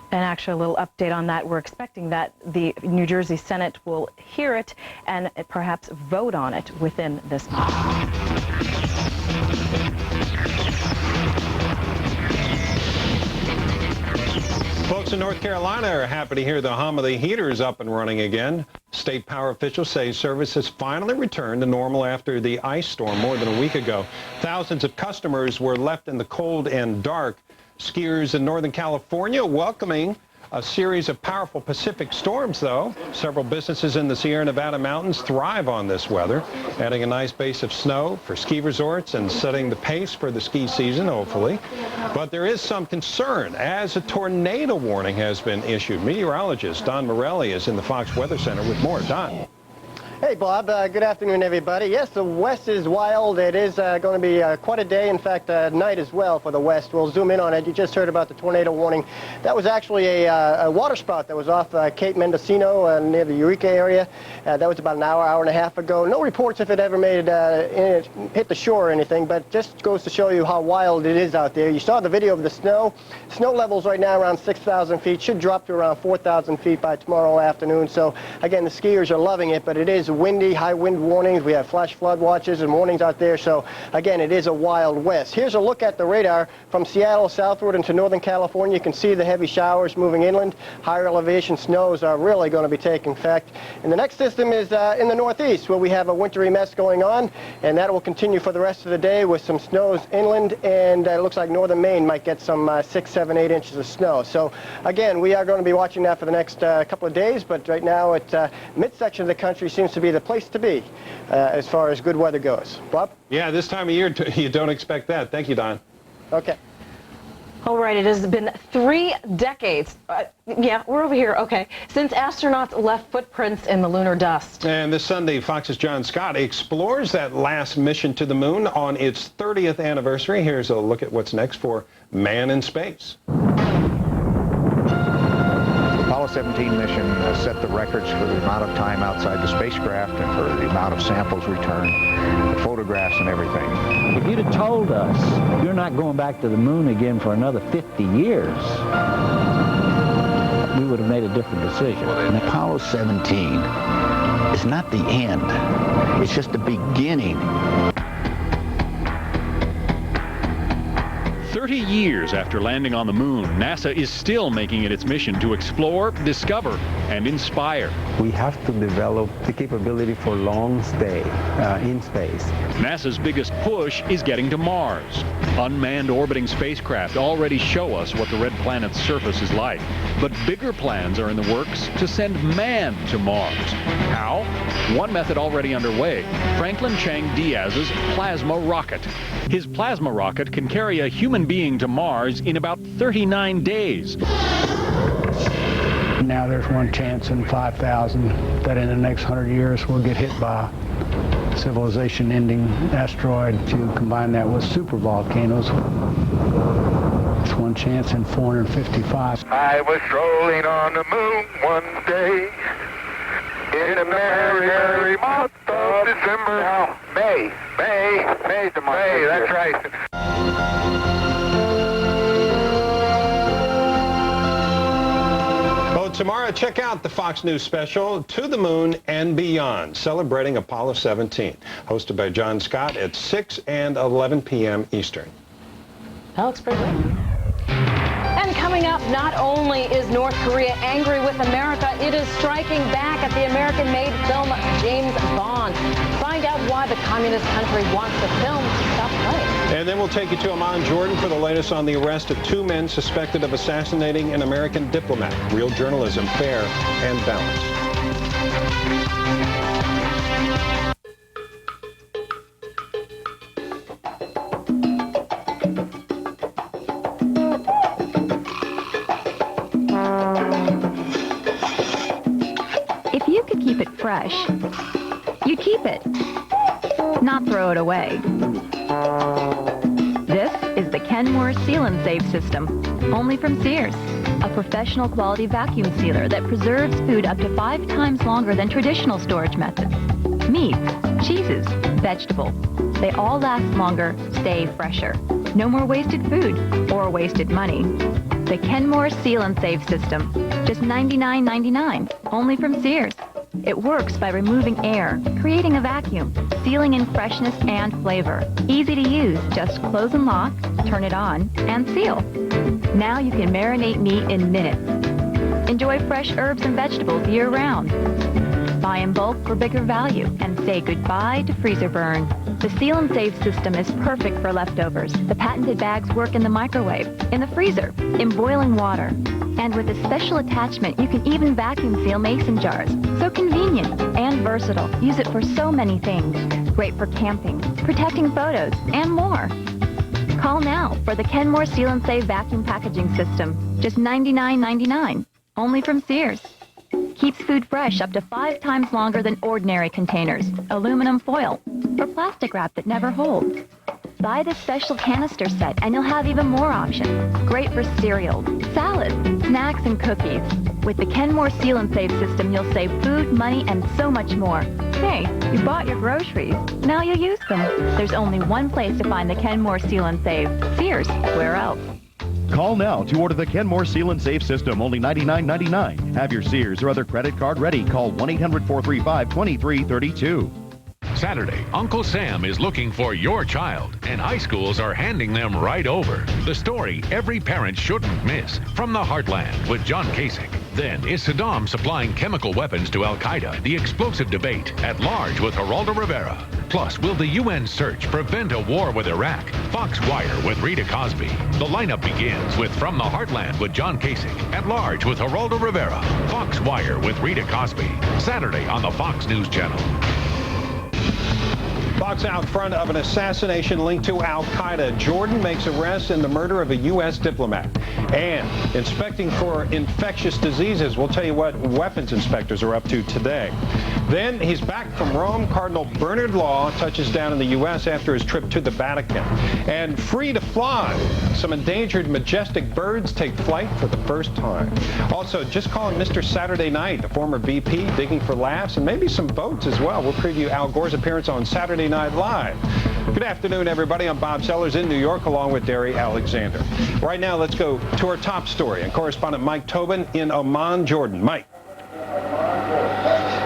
And actually, a little update on that. We're expecting that the New Jersey Senate will hear it and perhaps vote on it within this month. Folks, Folks in North Carolina are happy to hear the hum of the heaters up and running again. State power officials say service has finally returned to normal after the ice storm more than a week ago. Thousands of customers were left in the cold and dark. Skiers in Northern California welcoming a series of powerful Pacific storms, though. Several businesses in the Sierra Nevada mountains thrive on this weather, adding a nice base of snow for ski resorts and setting the pace for the ski season, hopefully. But there is some concern as a tornado warning has been issued. Meteorologist Don Morelli is in the Fox Weather Center with more. Don. Hey, Bob. Good afternoon, everybody. Yes, the west is wild. It is going to be quite a day, in fact, night as well for the west. We'll zoom in on it. You just heard about the tornado warning. That was actually a water spout that was off Cape Mendocino near the Eureka area. That was about an hour and a half ago. No reports if it ever made hit the shore or anything, but just goes to show you how wild it is out there. You saw the video of the snow. Snow levels right now around 6,000 feet. Should drop to around 4,000 feet by tomorrow afternoon. So, again, the skiers are loving it, but it is windy, high wind warnings. We have flash flood watches and warnings out there. So again, it is a wild west. Here's a look at the radar from Seattle southward into Northern California. You can see the heavy showers moving inland. Higher elevation snows are really going to be taking effect. And the next system is in the northeast, where we have a wintry mess going on, and that will continue for the rest of the day with some snows inland, and it looks like northern Maine might get some 6, 7, 8 inches of snow. So again, we are going to be watching that for the next couple of days, but right now at midsection of the country seems to be the place to be as far as good weather goes. Bob? Yeah, this time of year, you don't expect that. Thank you, Don. Okay. All right, it has been 3 decades. Yeah, we're over here. Okay. Since astronauts left footprints in the lunar dust. And this Sunday, Fox's John Scott explores that last mission to the moon on its 30th anniversary. Here's a look at what's next for Man in Space. Apollo 17 mission set the records for the amount of time outside the spacecraft and for the amount of samples returned, the photographs and everything. If you'd have told us you're not going back to the moon again for another 50 years, we would have made a different decision. And Apollo 17 is not the end. It's just the beginning. 30 years after landing on the moon, NASA is still making it its mission to explore, discover, and inspire. We have to develop the capability for long stay in space. NASA's biggest push is getting to Mars. Unmanned orbiting spacecraft already show us what the red planet's surface is like. But bigger plans are in the works to send man to Mars. How? One method already underway, Franklin Chang Diaz's plasma rocket. His plasma rocket can carry a human being to Mars in about 39 days. Now there's one chance in 5,000 that in the next 100 years we'll get hit by a civilization-ending asteroid. To combine that with supervolcanoes, it's one chance in 455. I was strolling on the moon one day in a merry, merry month of December. No, May's the month. May, that's right. Well, tomorrow, check out the Fox News special, To the Moon and Beyond, celebrating Apollo 17, hosted by John Scott at 6 and 11 p.m. Eastern. That looks pretty good. And coming up, not only is North Korea angry with America, it is striking back at the American-made film James Bond. Find out why the communist country wants the film to stop playing. And then we'll take you to Amman, Jordan for the latest on the arrest of 2 men suspected of assassinating an American diplomat. Real journalism, fair and balanced. If you could keep it fresh, you'd keep it, not throw it away. This is the Kenmore Seal and Save system, only from Sears. A professional quality vacuum sealer that preserves food up to 5 times longer than traditional storage methods. Meats, cheeses, vegetables, they all last longer, stay fresher. No more wasted food or wasted money. The Kenmore Seal and Save system, just $99.99, only from Sears. It works by removing air, creating a vacuum, sealing in freshness and flavor. Easy to use, just close and lock, turn it on, and seal. Now you can marinate meat in minutes Enjoy fresh herbs and vegetables year-round. Buy in bulk for bigger value and say goodbye to freezer burn. The Seal and Save system is perfect for leftovers. The patented bags work in the microwave, in the freezer, in boiling water. And with a special attachment, you can even vacuum seal mason jars. So convenient and versatile. Use it for so many things. Great for camping, protecting photos, and more. Call now for the Kenmore Seal and Save vacuum packaging system. Just $99.99. Only from Sears. Keeps food fresh up to 5 times longer than ordinary containers, aluminum foil, or plastic wrap that never holds. Buy this special canister set and you'll have even more options. Great for cereals, salads, snacks, and cookies. With the Kenmore Seal and Save system, you'll save food, money, and so much more. Hey, you bought your groceries. Now you use them. There's only one place to find the Kenmore Seal and Save. Sears. Where else? Call now to order the Kenmore Seal and Save system, only $99.99. Have your Sears or other credit card ready. Call 1-800-435-2332. Saturday, Uncle Sam is looking for your child, and high schools are handing them right over. The story every parent shouldn't miss, From the Heartland with John Kasich. Then, is Saddam supplying chemical weapons to Al-Qaeda? The explosive debate at large with Geraldo Rivera. Plus, will the UN search prevent a war with Iraq? Fox Wire with Rita Cosby. The lineup begins with From the Heartland with John Kasich. At large with Geraldo Rivera. Fox Wire with Rita Cosby. Saturday on the Fox News Channel. Fox out front of an assassination linked to Al-Qaeda. Jordan makes arrest in the murder of a U.S. diplomat. And inspecting for infectious diseases. We'll tell you what weapons inspectors are up to today. Then he's back from Rome. Cardinal Bernard Law touches down in the U.S. after his trip to the Vatican. And free to fly. Some endangered majestic birds take flight for the first time. Also, just calling Mr. Saturday Night, the former VP, digging for laughs and maybe some votes as well. We'll preview Al Gore's appearance on Saturday Night Live. Good afternoon, everybody. I'm Bob Sellers in New York, along with Derry Alexander. Right now, let's go to our top story. And correspondent Mike Tobin in Amman, Jordan. Mike.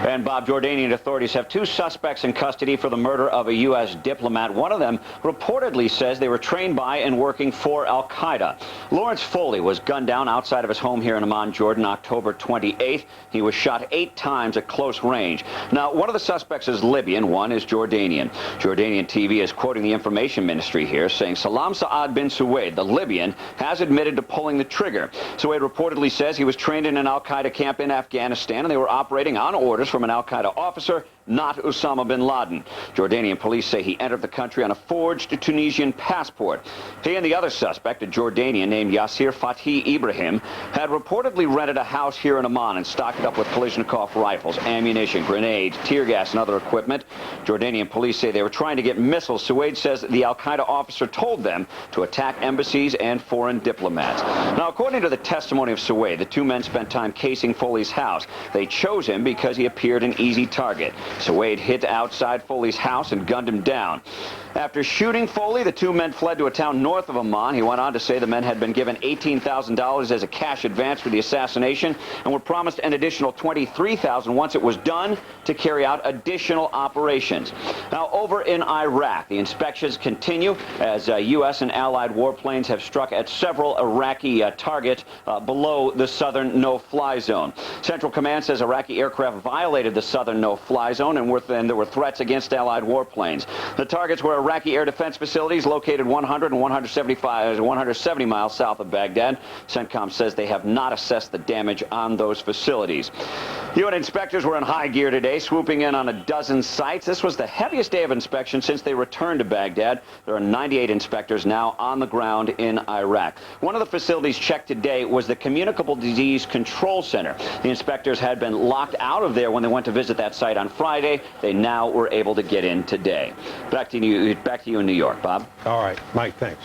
And Bob, Jordanian authorities have 2 suspects in custody for the murder of a U.S. diplomat. One of them reportedly says they were trained by and working for Al-Qaeda. Lawrence Foley was gunned down outside of his home here in Amman, Jordan, October 28th. He was shot 8 times at close range. Now, one of the suspects is Libyan, one is Jordanian. Jordanian TV is quoting the information ministry here, saying Salam Saad bin Suwaid, the Libyan, has admitted to pulling the trigger. Suwaid reportedly says he was trained in an Al-Qaeda camp in Afghanistan, and they were operating on orders from an Al-Qaeda officer, not Osama bin Laden. Jordanian police say he entered the country on a forged Tunisian passport. He and the other suspect, a Jordanian named Yasir Fatih Ibrahim, had reportedly rented a house here in Amman and stocked it up with Kalashnikov rifles, ammunition, grenades, tear gas, and other equipment. Jordanian police say they were trying to get missiles. Suwaid says the Al-Qaeda officer told them to attack embassies and foreign diplomats. Now, according to the testimony of Suwaid, the 2 men spent time casing Foley's house. They chose him because he appeared an easy target. Suwaid hit outside Foley's house and gunned him down. After shooting Foley, the 2 men fled to a town north of Amman. He went on to say the men had been given $18,000 as a cash advance for the assassination and were promised an additional $23,000 once it was done to carry out additional operations. Now, over in Iraq, the inspections continue as U.S. and allied warplanes have struck at several Iraqi targets below the southern no-fly zone. Central Command says Iraqi aircraft violated the southern no-fly zone and there were threats against allied warplanes. The targets were Iraqi air defense facilities located 100 and 170 miles south of Baghdad. CENTCOM says they have not assessed the damage on those facilities. UN inspectors were in high gear today, swooping in on a dozen sites. This was the heaviest day of inspection since they returned to Baghdad. There are 98 inspectors now on the ground in Iraq. One of the facilities checked today was the Communicable Disease Control Center. The inspectors had been locked out of there when they went to visit that site on Friday. They now were able to get in today. Back to you in New York, Bob. All right, Mike, thanks.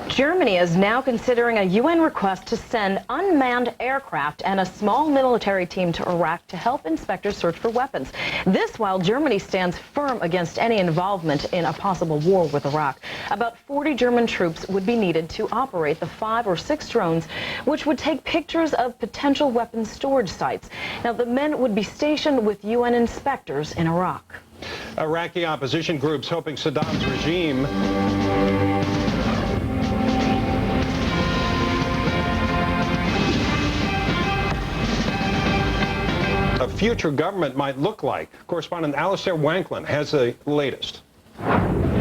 Germany is now considering a UN request to send unmanned aircraft and a small military team to Iraq to help inspectors search for weapons. This while Germany stands firm against any involvement in a possible war with Iraq. About 40 German troops would be needed to operate the 5 or 6 drones, which would take pictures of potential weapons storage sites. Now, the men would be stationed with UN inspectors in Iraq. Iraqi opposition groups hoping Saddam's regime future government might look like. Correspondent Alistair Wanklyn has the latest.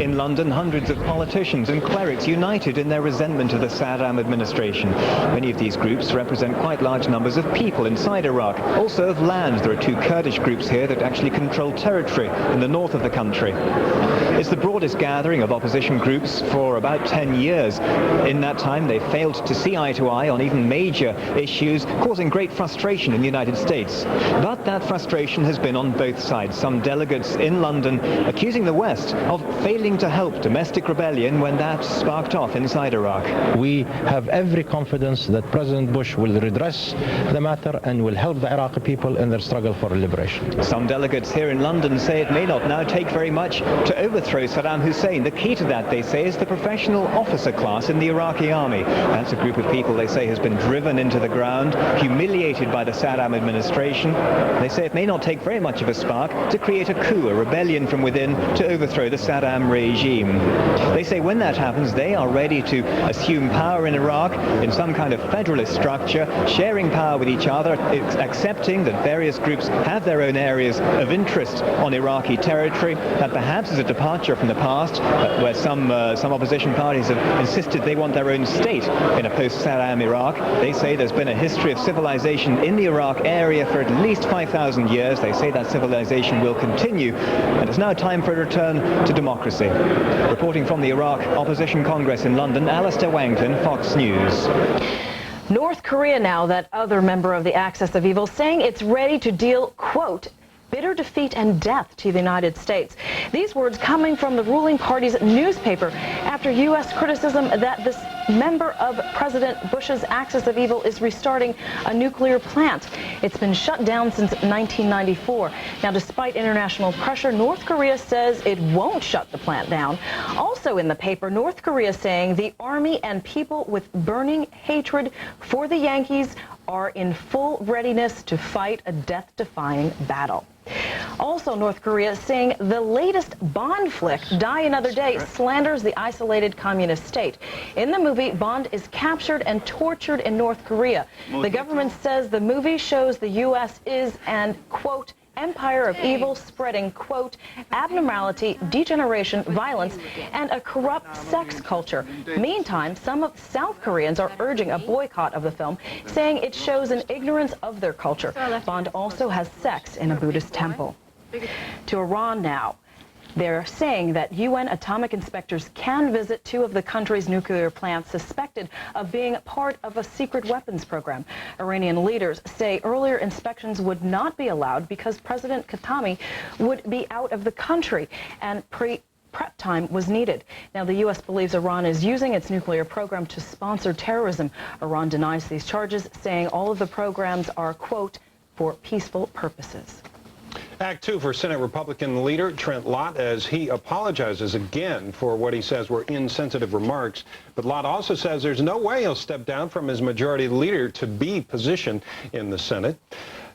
In London, hundreds of politicians and clerics united in their resentment of the Saddam administration. Many of these groups represent quite large numbers of people inside Iraq, also of land. There are two Kurdish groups here that actually control territory in the north of the country. It's the broadest gathering of opposition groups for about 10 years. In that time, they failed to see eye to eye on even major issues, causing great frustration in the United States. But that frustration has been on both sides. Some delegates in London accusing the West of failing to help domestic rebellion when that sparked off inside Iraq. We have every confidence that President Bush will redress the matter and will help the Iraqi people in their struggle for liberation. Some delegates here in London say it may not now take very much to overthrow Saddam Hussein. The key to that, they say, is the professional officer class in the Iraqi army. That's a group of people, they say, has been driven into the ground, humiliated by the Saddam administration. They say it may not take very much of a spark to create a coup, a rebellion from within, to overthrow the Saddam regime. They say when that happens, they are ready to assume power in Iraq in some kind of federalist structure, sharing power with each other, accepting that various groups have their own areas of interest on Iraqi territory. That perhaps is a departure from the past, where some opposition parties have insisted they want their own state in a post-Saddam Iraq. They say there's been a history of civilization in the Iraq area for at least 5,000 years. They say that civilization will continue, and it's now time for a return to democracy. Reporting from the Iraq Opposition Congress in London, Alistair Wanklyn, Fox News. North Korea now, that other member of the axis of evil, saying it's ready to deal, quote, bitter defeat and death to the United States. These words coming from the ruling party's newspaper after U.S. criticism that this member of President Bush's axis of evil is restarting a nuclear plant. It's been shut down since 1994. Now, despite international pressure, North Korea says it won't shut the plant down. Also in the paper, North Korea saying the army and people with burning hatred for the Yankees are in full readiness to fight a death-defying battle. Also, North Korea saying the latest Bond flick, Die Another Day, slanders the isolated communist state. In the movie, Bond is captured and tortured in North Korea. The government says the movie shows the U.S. is an, quote, empire of evil spreading, quote, abnormality, degeneration, violence, and a corrupt sex culture. Meantime, some of South Koreans are urging a boycott of the film, saying it shows an ignorance of their culture. Bond also has sex in a Buddhist temple. To Iran now. They're saying that UN atomic inspectors can visit two of the country's nuclear plants suspected of being part of a secret weapons program. Iranian leaders say earlier inspections would not be allowed because President Khatami would be out of the country and prep time was needed. Now, the U.S. believes Iran is using its nuclear program to sponsor terrorism. Iran denies these charges, saying all of the programs are, quote, for peaceful purposes. Act 2 for Senate Republican leader Trent Lott as he apologizes again for what he says were insensitive remarks. But Lott also says there's no way he'll step down from his majority leader-to-be position in the Senate.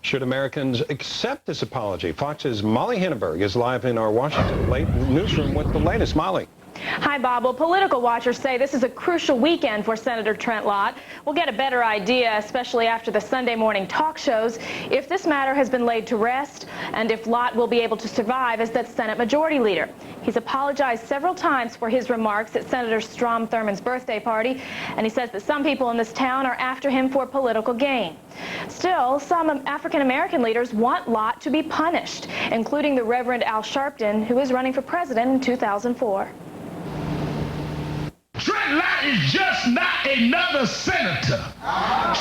Should Americans accept this apology? Fox's Molly Hindenburg is live in our Washington newsroom with the latest. Molly. Hi, Bob. Well, political watchers say this is a crucial weekend for Senator Trent Lott. We'll get a better idea, especially after the Sunday morning talk shows, if this matter has been laid to rest and if Lott will be able to survive as the Senate Majority Leader. He's apologized several times for his remarks at Senator Strom Thurmond's birthday party, and he says that some people in this town are after him for political gain. Still, some African-American leaders want Lott to be punished, including the Reverend Al Sharpton, who is running for president in 2004. Trent Lott is just not another senator.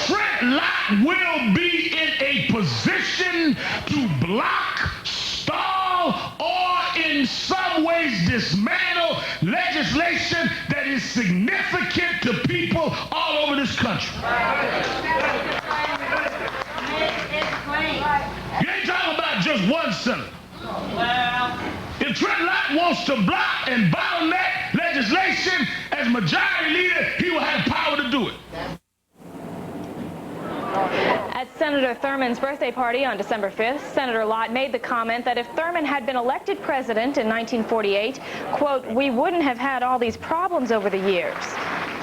Trent Lott will be in a position to block, stall, or in some ways dismantle legislation that is significant to people all over this country. You ain't talking about just one senator. If Trent Lott wants to block and bottleneck legislation as majority leader, he will have power to do it. At Senator Thurmond's birthday party on December 5th, Senator Lott made the comment that if Thurmond had been elected president in 1948, quote, we wouldn't have had all these problems over the years.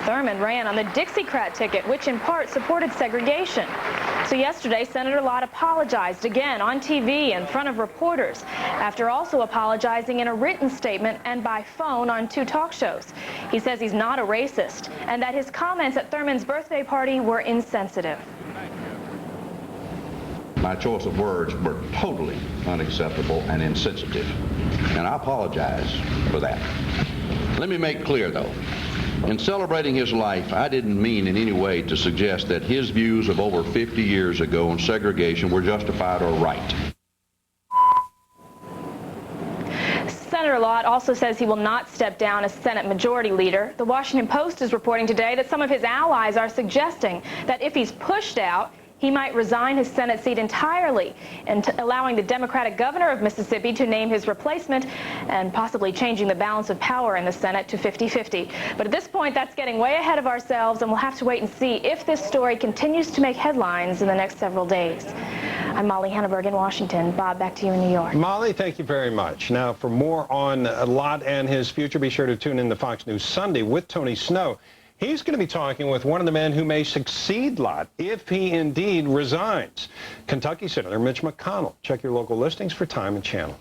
Thurmond ran on the Dixiecrat ticket, which in part supported segregation. So yesterday, Senator Lott apologized again on TV in front of reporters after also apologizing in a written statement and by phone on 2 talk shows. He says he's not a racist and that his comments at Thurman's birthday party were insensitive. My choice of words were totally unacceptable and insensitive, and I apologize for that. Let me make clear, though, in celebrating his life, I didn't mean in any way to suggest that his views of over 50 years ago on segregation were justified or right. Senator Lott also says he will not step down as Senate Majority Leader. The Washington Post is reporting today that some of his allies are suggesting that if he's pushed out, he might resign his Senate seat entirely, and allowing the Democratic governor of Mississippi to name his replacement and possibly changing the balance of power in the Senate to 50-50. But at this point, that's getting way ahead of ourselves, and we'll have to wait and see if this story continues to make headlines in the next several days. I'm Molly Henneberg in Washington. Bob, back to you in New York. Molly, thank you very much. Now, for more on Lott and his future, be sure to tune in to Fox News Sunday with Tony Snow. He's going to be talking with one of the men who may succeed Lott if he indeed resigns, Kentucky Senator Mitch McConnell. Check your local listings for time and channel.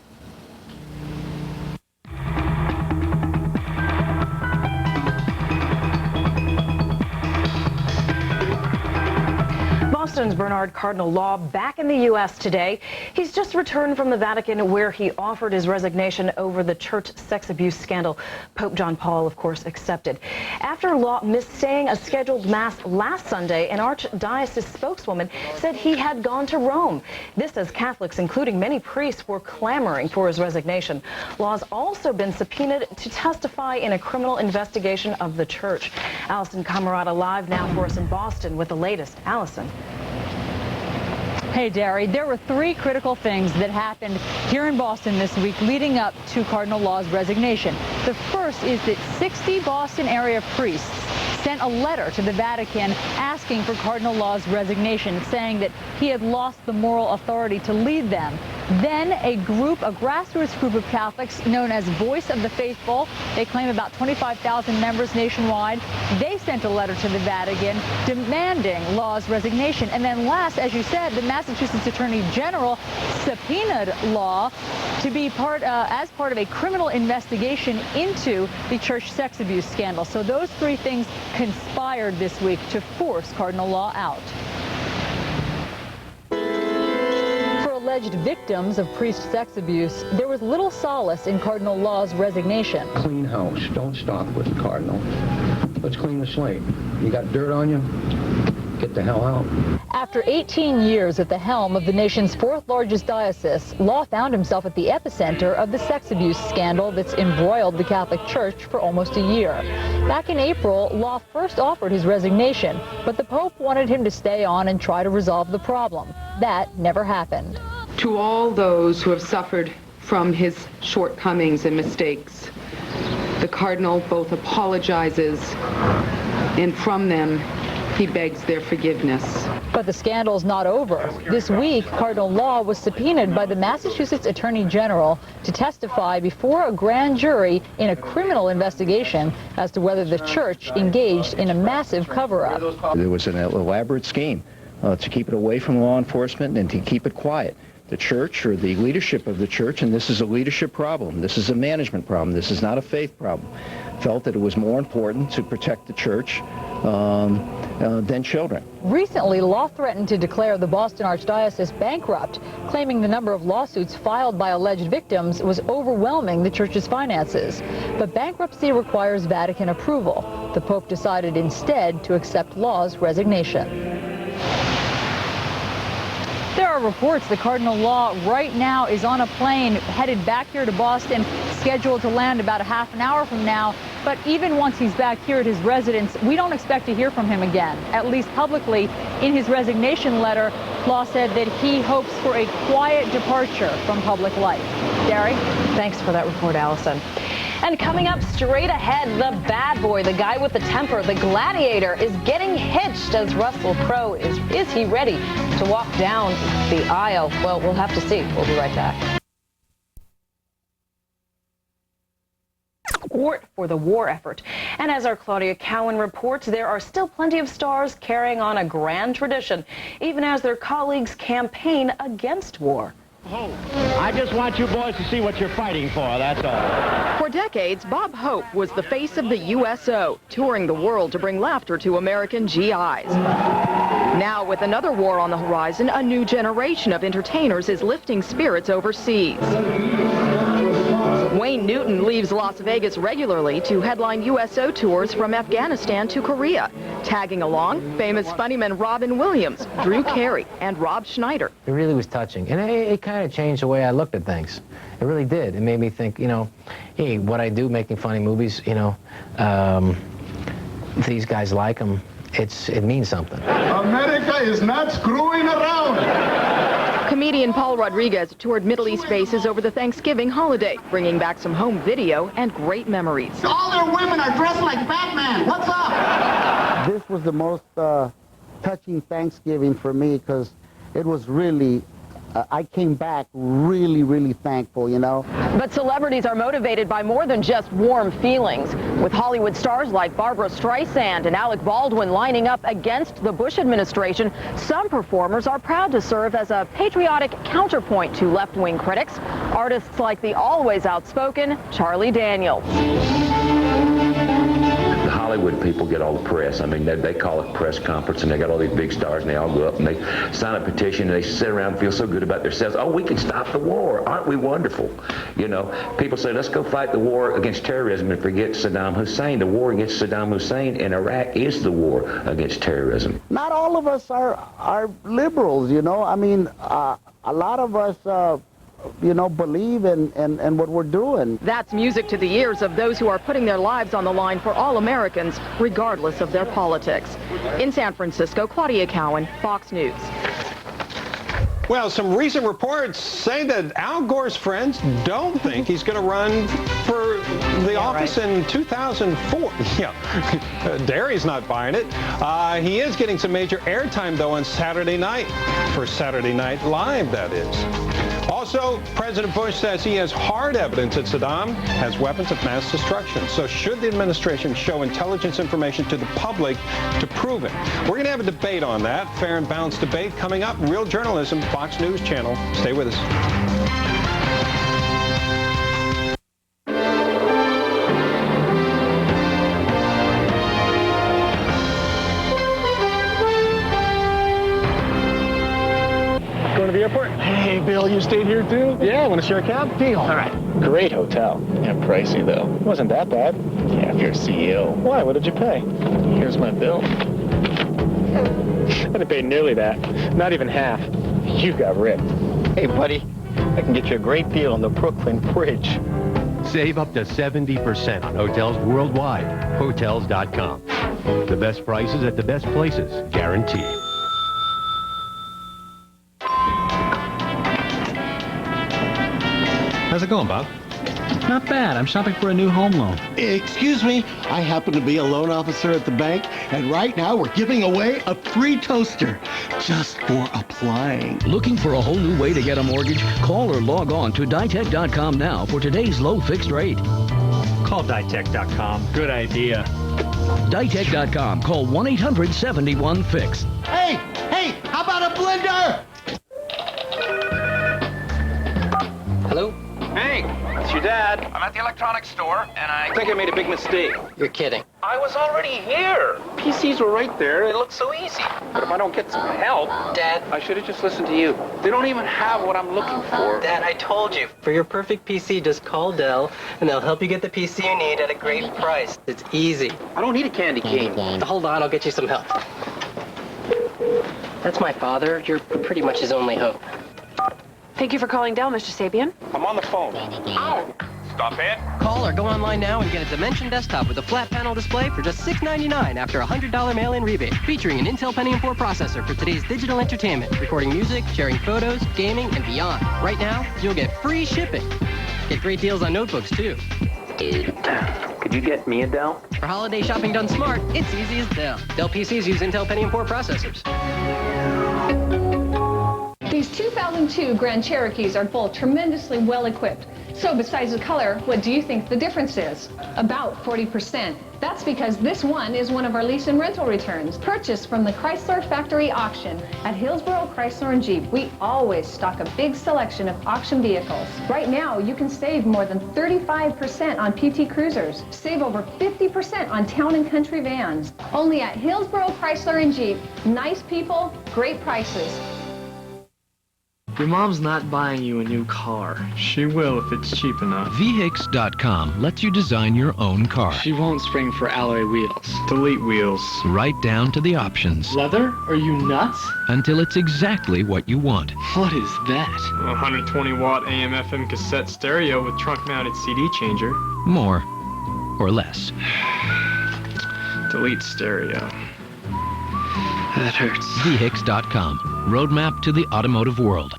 Boston's Bernard Cardinal Law back in the U.S. today. He's just returned from the Vatican, where he offered his resignation over the church sex abuse scandal. Pope John Paul, of course, accepted. After Law missed saying a scheduled mass last Sunday, an archdiocese spokeswoman said he had gone to Rome. This as Catholics, including many priests, were clamoring for his resignation. Law's also been subpoenaed to testify in a criminal investigation of the church. Allison Camerata live now for us in Boston with the latest. Allison. Hey, Derry, there were 3 critical things that happened here in Boston this week leading up to Cardinal Law's resignation. The first is that 60 Boston area priests sent a letter to the Vatican asking for Cardinal Law's resignation, saying that he had lost the moral authority to lead them. Then a grassroots group of Catholics known as Voice of the Faithful, they claim about 25,000 members nationwide, they sent a letter to the Vatican demanding Law's resignation. And then last, as you said, the Massachusetts Attorney General subpoenaed Law to be as part of a criminal investigation into the church sex abuse scandal. So those 3 things conspired this week to force Cardinal Law out. Alleged victims of priest sex abuse, there was little solace in Cardinal Law's resignation. Clean house. Don't stop with the Cardinal. Let's clean the slate. You got dirt on you? Get the hell out. After 18 years at the helm of the nation's 4th largest diocese, Law found himself at the epicenter of the sex abuse scandal that's embroiled the Catholic Church for almost a year. Back in April, Law first offered his resignation, but the Pope wanted him to stay on and try to resolve the problem. That never happened. To all those who have suffered from his shortcomings and mistakes, the Cardinal both apologizes and from them he begs their forgiveness. But the scandal's not over. This week, Cardinal Law was subpoenaed by the Massachusetts Attorney General to testify before a grand jury in a criminal investigation as to whether the church engaged in a massive cover-up. There was an elaborate scheme to keep it away from law enforcement and to keep it quiet. The church, or the leadership of the church, and this is a leadership problem, this is a management problem, this is not a faith problem, felt that it was more important to protect the church than children. Recently, Law threatened to declare the Boston Archdiocese bankrupt, claiming the number of lawsuits filed by alleged victims was overwhelming the church's finances. But bankruptcy requires Vatican approval. The Pope decided instead to accept Law's resignation. There are reports that Cardinal Law right now is on a plane headed back here to Boston, scheduled to land about a half an hour from now. But even once he's back here at his residence, we don't expect to hear from him again, at least publicly. In his resignation letter, Law said that he hopes for a quiet departure from public life. Derry? Thanks for that report, Allison. And coming up straight ahead, the bad boy, the guy with the temper, the gladiator, is getting hitched as Russell Crowe. Is he ready to walk down the aisle? Well, we'll have to see. We'll be right back. for the war effort. And as our Claudia Cowan reports, there are still plenty of stars carrying on a grand tradition, even as their colleagues campaign against war. I just want you boys to see what you're fighting for, that's all. For decades, Bob Hope was the face of the USO, touring the world to bring laughter to American GIs. Now, with another war on the horizon, a new generation of entertainers is lifting spirits overseas. Wayne Newton leaves Las Vegas regularly to headline USO tours from Afghanistan to Korea. Tagging along, famous funnymen Robin Williams, Drew Carey, and Rob Schneider. It really was touching, and it kind of changed the way I looked at things. It really did. It made me think, you know, hey, what I do, making funny movies, you know, these guys like them. It means something. America is not screwing around. Comedian Paul Rodriguez toured Middle East bases over the Thanksgiving holiday, bringing back some home video and great memories. All their women are dressed like Batman. What's up? This was the most touching Thanksgiving for me because it was really, I came back really, really thankful, you know. But celebrities are motivated by more than just warm feelings. With Hollywood stars like Barbara Streisand and Alec Baldwin lining up against the Bush administration, some performers are proud to serve as a patriotic counterpoint to left-wing critics. Artists like the always outspoken Charlie Daniels. The Hollywood people get all the press. I mean, they call it press conference, and they got all these big stars, and they all go up and they sign a petition, and they sit around and feel so good about themselves. Oh, we can stop the war. Aren't we wonderful? You know, people say, let's go fight the war against terrorism and forget Saddam Hussein. The war against Saddam Hussein in Iraq is the war against terrorism. Not all of us are liberals, you know. I mean, a lot of us, you know, believe in what we're doing. That's music to the ears of those who are putting their lives on the line for all Americans, regardless of their politics. In San Francisco, Claudia Cowan, Fox News. Well, some recent reports say that Al Gore's friends don't think he's going to run for the office in 2004. Yeah, Derry's not buying it. He is getting some major airtime, though, on Saturday night, for Saturday Night Live, that is. Also, President Bush says he has hard evidence that Saddam has weapons of mass destruction. So should the administration show intelligence information to the public to prove it? We're going to have a debate on that. Fair and balanced debate coming up. Real Journalism, Fox News Channel. Stay with us. Going to the airport? Hey, Bill, you stayed here too? Yeah, want to share a cab? Deal. All right. Great hotel. Yeah, pricey though. It wasn't that bad. Yeah, if you're a CEO. Why? What did you pay? Here's my bill. I didn't pay nearly that. Not even half. You got ripped. Hey, buddy, I can get you a great deal on the Brooklyn Bridge. Save up to 70% on hotels worldwide. Hotels.com. The best prices at the best places, guaranteed. How's it going, Bob? Not bad. I'm shopping for a new home loan. Excuse me, I happen to be a loan officer at the bank, and right now we're giving away a free toaster just for applying. Looking for a whole new way to get a mortgage? Call or log on to Ditech.com now for today's low fixed rate. Call Ditech.com. Good idea. Ditech.com. Call 1-800-71-FIX. Hey, how about a blender? Hello? Hey, it's your dad. I'm at the electronics store, and I think I made a big mistake. You're kidding. I was already here. PCs were right there. It looked so easy. But if I don't get some help, Dad, I should have just listened to you. They don't even have what I'm looking for. Dad, I told you. For your perfect PC, just call Dell, and they'll help you get the PC you need at a great price. It's easy. I don't need a candy cane. Hold on, I'll get you some help. That's my father. You're pretty much his only hope. Thank you for calling Dell, Mr. Sabian. I'm on the phone. Ow! Stop it. Call or go online now and get a Dimension desktop with a flat panel display for just $6.99 after a $100 mail-in rebate. Featuring an Intel Pentium 4 processor for today's digital entertainment, recording music, sharing photos, gaming, and beyond. Right now, you'll get free shipping. Get great deals on notebooks, too. Dude, could you get me a Dell? For holiday shopping done smart, it's easy as Dell. Dell PCs use Intel Pentium 4 processors. These 2002 Grand Cherokees are both tremendously well equipped. So besides the color, what do you think the difference is? About 40%. That's because this one is one of our lease and rental returns, purchased from the Chrysler factory auction. At Hillsborough Chrysler and Jeep, we always stock a big selection of auction vehicles. Right now, you can save more than 35% on PT Cruisers. Save over 50% on town and country vans. Only at Hillsborough Chrysler and Jeep. Nice people, great prices. Your mom's not buying you a new car. She will if it's cheap enough. VHICS.com lets you design your own car. She won't spring for alloy wheels. Delete wheels. Right down to the options. Leather? Are you nuts? Until it's exactly what you want. What is that? A 120-watt AM/FM cassette stereo with trunk-mounted CD changer. More or less. Delete stereo. That hurts. VHICS.com. Roadmap to the automotive world.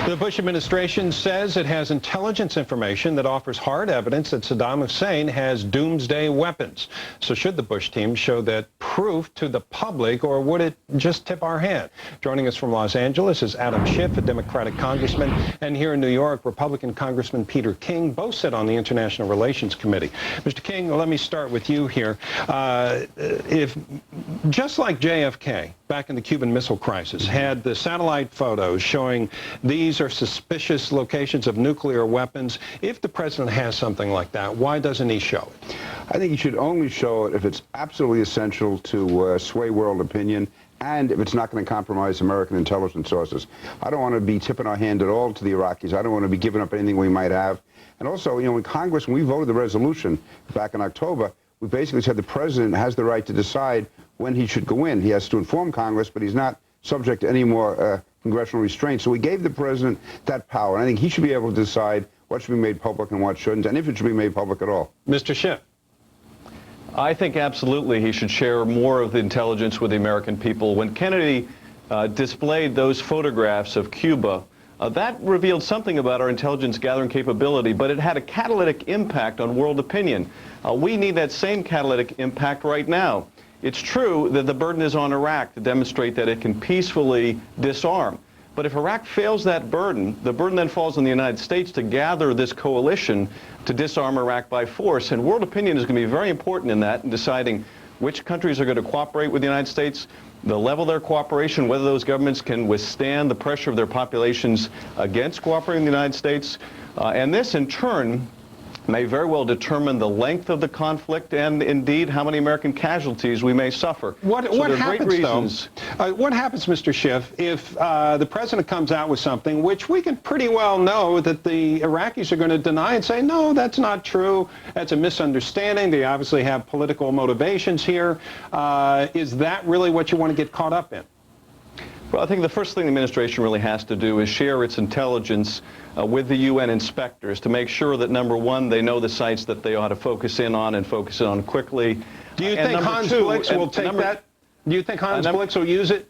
The Bush administration says it has intelligence information that offers hard evidence that Saddam Hussein has doomsday weapons. So should the Bush team show that proof to the public, or would it just tip our hand? Joining us from Los Angeles is Adam Schiff, a Democratic congressman, and here in New York, Republican Congressman Peter King. Both sit on the International Relations Committee. Mr. King, let me start with you here. If, just like JFK, back in the Cuban Missile Crisis, had the satellite photos showing these are suspicious locations of nuclear weapons, if the president has something like that, why doesn't he show it? I think he should only show it if it's absolutely essential to sway world opinion and if it's not going to compromise American intelligence sources. I don't want to be tipping our hand at all to the Iraqis. I don't want to be giving up anything we might have. And also, you know, in Congress, when we voted the resolution back in October, we basically said the president has the right to decide when he should go in. He has to inform Congress, but he's not subject to any more congressional restraints. So we gave the president that power, and I think he should be able to decide what should be made public and what shouldn't, and if it should be made public at all. Mr. Schiff. I think absolutely he should share more of the intelligence with the American people. When Kennedy displayed those photographs of Cuba, that revealed something about our intelligence gathering capability, but it had a catalytic impact on world opinion. We need that same catalytic impact right now. It's true that the burden is on Iraq to demonstrate that it can peacefully disarm. But if Iraq fails that burden, the burden then falls on the United States to gather this coalition to disarm Iraq by force. And world opinion is going to be very important in that, in deciding which countries are going to cooperate with the United States, the level of their cooperation, whether those governments can withstand the pressure of their populations against cooperating with the United States. And this, in turn, may very well determine the length of the conflict and, indeed, how many American casualties we may suffer. What happens, Mr. Schiff, if the president comes out with something which we can pretty well know that the Iraqis are going to deny and say, no, that's not true, that's a misunderstanding, they obviously have political motivations here. Is that really what you want to get caught up in? Well, I think the first thing the administration really has to do is share its intelligence with the UN inspectors to make sure that, number one, they know the sites that they ought to focus in on and focus in on quickly. Do you think Hans Blix will take that? Do you think Hans Blix will use it?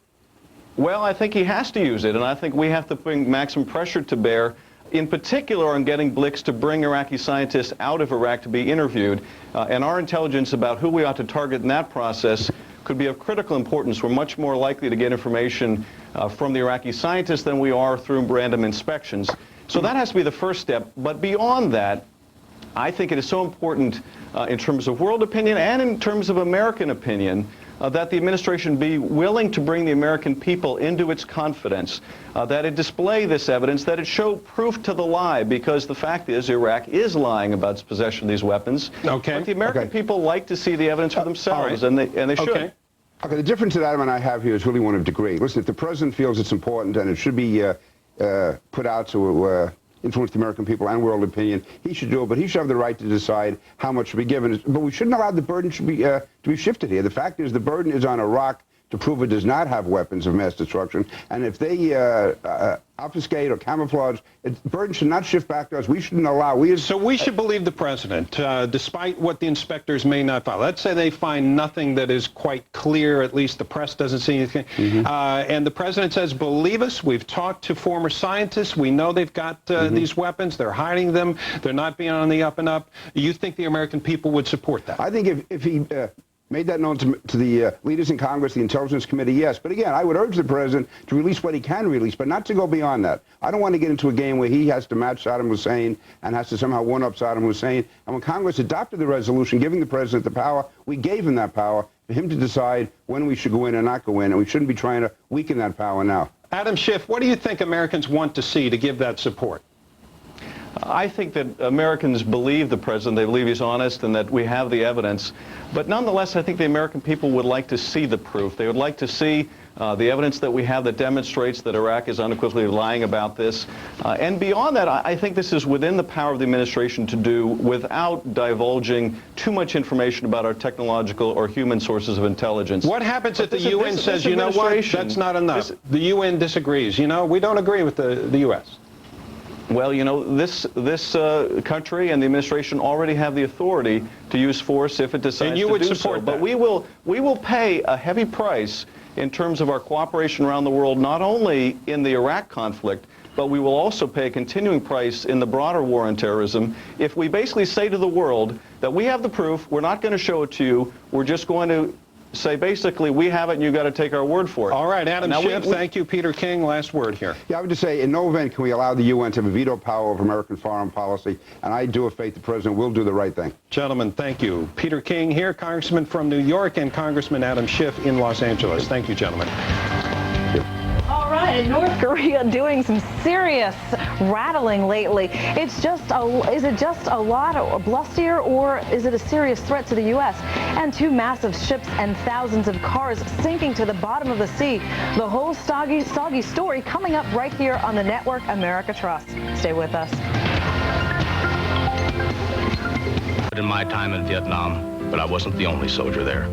Well, I think he has to use it, and I think we have to bring maximum pressure to bear, in particular on getting Blix to bring Iraqi scientists out of Iraq to be interviewed. And our intelligence about who we ought to target in that process could be of critical importance. We're much more likely to get information from the Iraqi scientists than we are through random inspections. So that has to be the first step. But beyond that, I think it is so important in terms of world opinion and in terms of American opinion that the administration be willing to bring the American people into its confidence, that it display this evidence, that it show proof to the lie, because the fact is Iraq is lying about its possession of these weapons. Okay. But the American people like to see the evidence for themselves, and they should. Okay, the difference that Adam and I have here is really one of degree. Listen, if the president feels it's important and it should be put out to influence the American people and world opinion, he should do it, but he should have the right to decide how much should be given. But we shouldn't allow the burden to be shifted here. The fact is the burden is on Iraq to prove it does not have weapons of mass destruction, and if they obfuscate or camouflage, the burden should not shift back to us. We shouldn't allow. So we should believe the president, despite what the inspectors may not find. Let's say they find nothing that is quite clear, at least the press doesn't see anything, and the president says, believe us, we've talked to former scientists, we know they've got these weapons, they're hiding them, they're not being on the up and up. You think the American people would support that? I think if he Made that known to the leaders in Congress, the Intelligence Committee, yes. But again, I would urge the president to release what he can release, but not to go beyond that. I don't want to get into a game where he has to match Saddam Hussein and has to somehow one-up Saddam Hussein. And when Congress adopted the resolution giving the president the power, we gave him that power for him to decide when we should go in or not go in, and we shouldn't be trying to weaken that power now. Adam Schiff, what do you think Americans want to see to give that support? I think that Americans believe the president, they believe he's honest, and that we have the evidence. But nonetheless, I think the American people would like to see the proof. They would like to see the evidence that we have that demonstrates that Iraq is unequivocally lying about this. And beyond that, I think this is within the power of the administration to do without divulging too much information about our technological or human sources of intelligence. What happens if the UN says, you know what, that's not enough? The UN disagrees. You know, we don't agree with the U.S. Well, you know, this country and the administration already have the authority to use force if it decides to do so. And you would support that? But we will pay a heavy price in terms of our cooperation around the world, not only in the Iraq conflict, but we will also pay a continuing price in the broader war on terrorism if we basically say to the world that we have the proof, we're not going to show it to you, we're just going to say basically we have it and you've got to take our word for it. All right, Adam Schiff, thank you. Peter King, last word here. Yeah, I would just say in no event can we allow the UN to have a veto power over American foreign policy, and I do have faith the president will do the right thing. Gentlemen, thank you. Peter King here, Congressman from New York, and Congressman Adam Schiff in Los Angeles. Thank you, gentlemen. All right, and North Korea doing some serious rattling lately. Is it just a lot of bluster, or is it a serious threat to the U.S.? And two massive ships and thousands of cars sinking to the bottom of the sea. The whole soggy story coming up right here on the network America Trust. Stay with us. In my time in Vietnam, but I wasn't the only soldier there.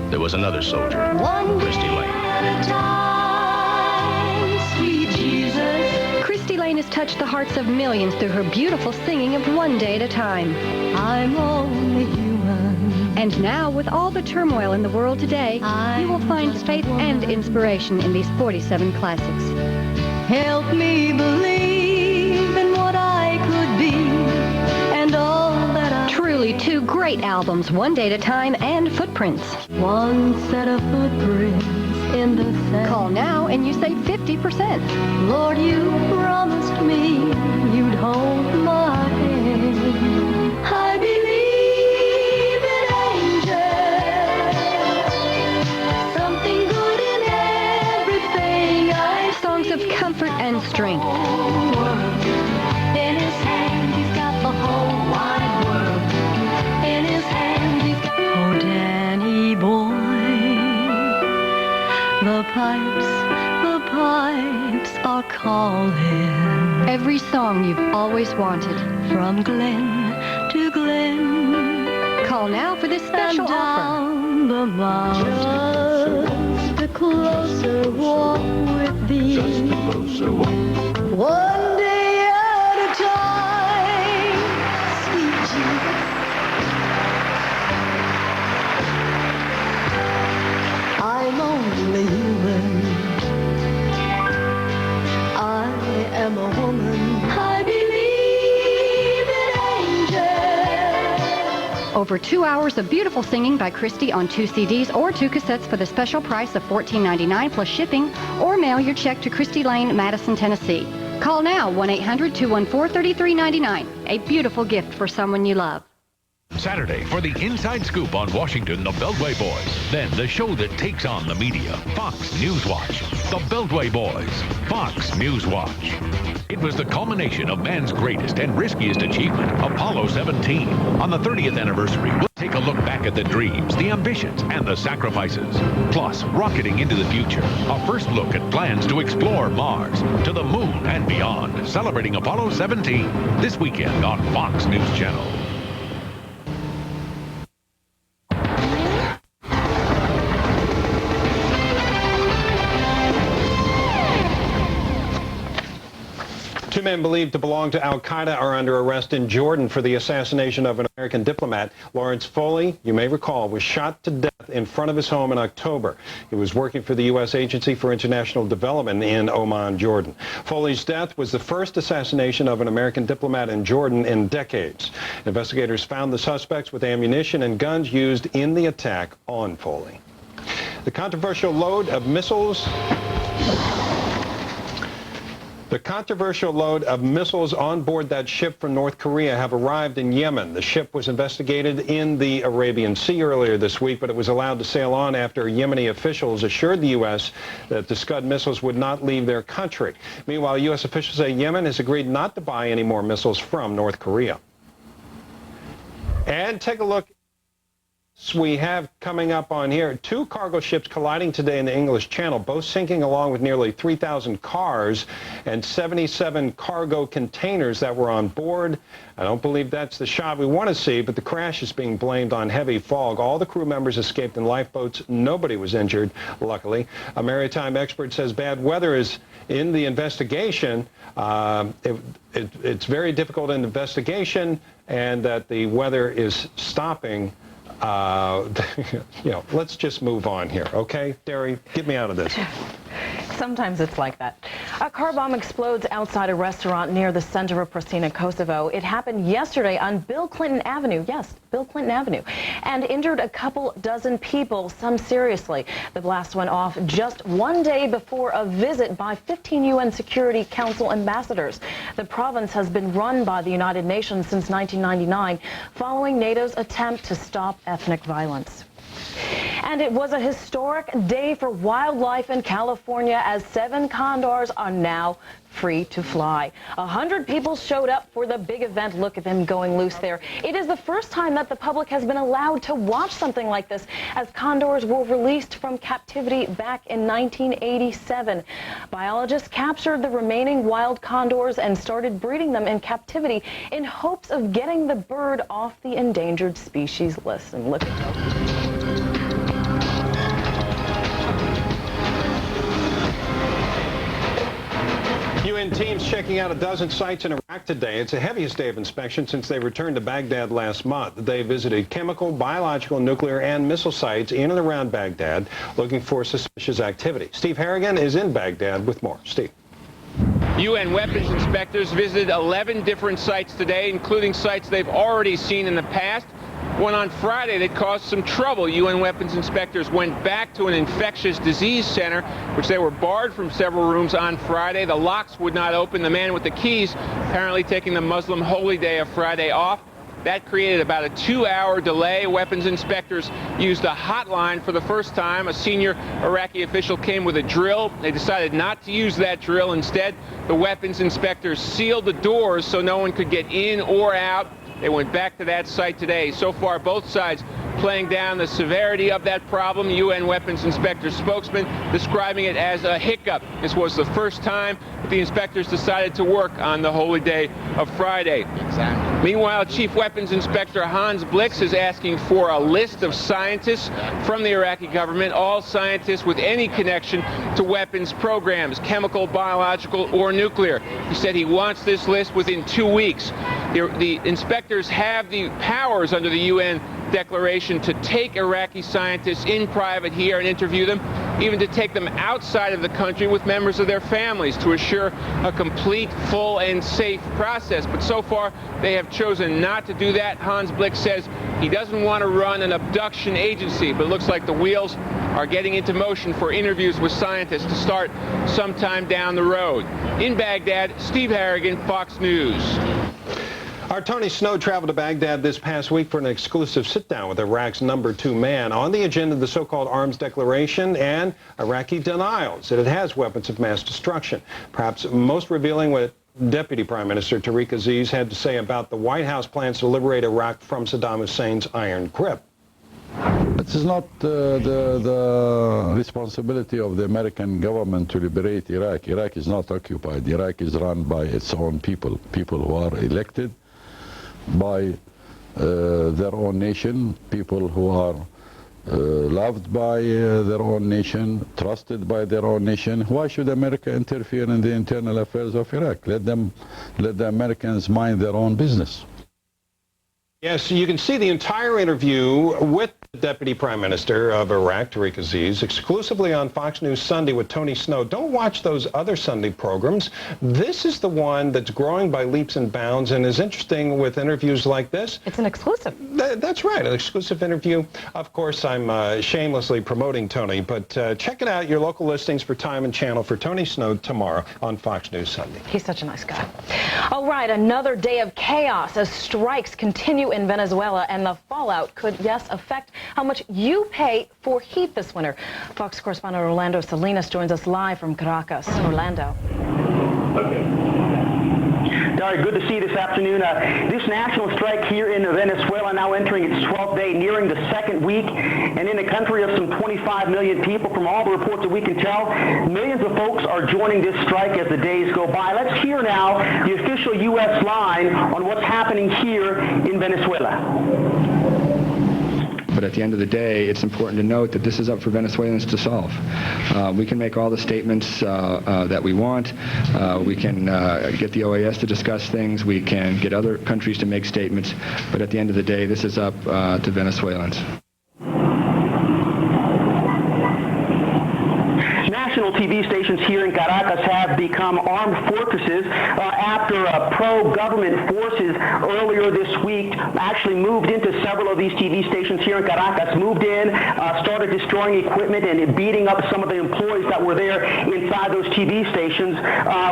There was another soldier, Christy Lane. Christy Lane has touched the hearts of millions through her beautiful singing of One Day at a Time. I'm only human. And now, with all the turmoil in the world today, you will find faith and inspiration in these 47 classics. Help me believe in what I could be and all that I... Truly two great albums, One Day at a Time and Footprints. One set of footprints in the sand. Call now and you save 50%. Lord, you promised me you'd hold my hand. I believe in angels, something good in everything I see. Songs of comfort and strength. In his hand he's got the whole wide world. In his hand he's got... Oh, Danny boy, the pipes are calling. Every song you've always wanted. From glen to glen. Call now for this special offer. The just a closer walk with thee. Just a closer walk. One day at a time. Sweet Jesus. I'm only human. I am a woman. I believe in angels. Over 2 hours of beautiful singing by Christy on 2 CDs or 2 cassettes for the special price of $14.99 plus shipping, or mail your check to Christy Lane, Madison, Tennessee. Call now, 1-800-214-3399. A beautiful gift for someone you love. Saturday for the inside scoop on Washington, the Beltway Boys. Then the show that takes on the media, Fox News Watch. The Beltway Boys, Fox News Watch. It was the culmination of man's greatest and riskiest achievement, Apollo 17. On the 30th anniversary, we'll take a look back at the dreams, the ambitions, and the sacrifices. Plus, rocketing into the future, a first look at plans to explore Mars, to the moon and beyond, celebrating Apollo 17 this weekend on Fox News Channel. men believed to belong to al-Qaeda are under arrest in Jordan for the assassination of an American diplomat. Lawrence Foley, you may recall, was shot to death in front of his home in October. He was working for the U.S. Agency for International Development in Amman, Jordan. Foley's death was the first assassination of an American diplomat in Jordan in decades. Investigators found the suspects with ammunition and guns used in the attack on Foley. The controversial load of missiles on board that ship from North Korea have arrived in Yemen. The ship was investigated in the Arabian Sea earlier this week, but it was allowed to sail on after Yemeni officials assured the U.S. that the Scud missiles would not leave their country. Meanwhile, U.S. officials say Yemen has agreed not to buy any more missiles from North Korea. And take a look. We have coming up on here 2 cargo ships colliding today in the English Channel, both sinking along with nearly 3,000 cars and 77 cargo containers that were on board. I don't believe that's the shot we want to see, but the crash is being blamed on heavy fog. All the crew members escaped in lifeboats. Nobody was injured, luckily. A maritime expert says bad weather is in the investigation. It's very difficult in investigation, and that the weather is stopping. Let's just move on here, okay? Derry, get me out of this. Sometimes it's like that. A car bomb explodes outside a restaurant near the center of Pristina, Kosovo. It happened yesterday on Bill Clinton Avenue. Yes, Bill Clinton Avenue. And injured a couple dozen people, some seriously. The blast went off just one day before a visit by 15 UN Security Council ambassadors. The province has been run by the United Nations since 1999, following NATO's attempt to stop ethnic violence. And it was a historic day for wildlife in California as 7 condors are now free to fly. 100 people showed up for the big event. Look at them going loose there. It is the first time that the public has been allowed to watch something like this, as condors were released from captivity back in 1987. Biologists captured the remaining wild condors and started breeding them in captivity in hopes of getting the bird off the endangered species list. And look at that. UN teams checking out a dozen sites in Iraq today. It's the heaviest day of inspection since they returned to Baghdad last month. They visited chemical, biological, nuclear, and missile sites in and around Baghdad looking for suspicious activity. Steve Harrigan is in Baghdad with more. Steve. UN weapons inspectors visited 11 different sites today, including sites they've already seen in the past. One on Friday that caused some trouble. UN weapons inspectors went back to an infectious disease center, which they were barred from several rooms on Friday. The locks would not open. The man with the keys apparently taking the Muslim holy day of Friday off. That created about a 2-hour delay. Weapons inspectors used a hotline for the first time. A senior Iraqi official came with a drill. They decided not to use that drill. Instead, the weapons inspectors sealed the doors so no one could get in or out. They went back to that site today. So far, both sides playing down the severity of that problem. UN weapons inspector spokesman describing it as a hiccup. This was the first time that the inspectors decided to work on the holy day of Friday. Exactly. Meanwhile, Chief Weapons Inspector Hans Blix is asking for a list of scientists from the Iraqi government, all scientists with any connection to weapons programs, chemical, biological, or nuclear. He said he wants this list within 2 weeks. The inspectors have the powers under the UN declaration to take Iraqi scientists in private here and interview them, even to take them outside of the country with members of their families to assure a complete, full, and safe process. But so far, they have chosen not to do that. Hans Blix says he doesn't want to run an abduction agency, but it looks like the wheels are getting into motion for interviews with scientists to start sometime down the road. In Baghdad, Steve Harrigan, Fox News. Our Tony Snow traveled to Baghdad this past week for an exclusive sit-down with Iraq's #2 man. On the agenda, the so-called arms declaration and Iraqi denials that it has weapons of mass destruction. Perhaps most revealing what Deputy Prime Minister Tariq Aziz had to say about the White House plans to liberate Iraq from Saddam Hussein's iron grip. It is not the responsibility of the American government to liberate Iraq. Iraq is not occupied. Iraq is run by its own people, people who are elected by their own nation, people who are loved by their own nation, trusted by their own nation. Why should America interfere in the internal affairs of Iraq? Let the Americans mind their own business. Yes, you can see the entire interview with the Deputy Prime Minister of Iraq, Tariq Aziz, exclusively on Fox News Sunday with Tony Snow. Don't watch those other Sunday programs. This is the one that's growing by leaps and bounds and is interesting with interviews like this. It's an exclusive. That's right, an exclusive interview. Of course, I'm shamelessly promoting Tony, but check it out, your local listings for time and channel for Tony Snow tomorrow on Fox News Sunday. He's such a nice guy. All right, another day of chaos as strikes continue in Venezuela, and the fallout could, yes, affect how much you pay for heat this winter. Fox correspondent Orlando Salinas joins us live from Caracas. Orlando. Dari, good to see you this afternoon. This national strike here in Venezuela now entering its 12th day, nearing the second week, and in a country of some 25 million people, from all the reports that we can tell, millions of folks are joining this strike as the days go by. Let's hear now the official U.S. line on what's happening here in Venezuela. But at the end of the day, it's important to note that this is up for Venezuelans to solve. We can make all the statements that we want. We can get the OAS to discuss things. We can get other countries to make statements. But at the end of the day, this is up to Venezuelans. National TV stations here in Caracas have become armed fortresses after pro-government forces earlier this week actually moved into several of these TV stations here in Caracas, moved in, started destroying equipment and beating up some of the employees that were there inside those TV stations.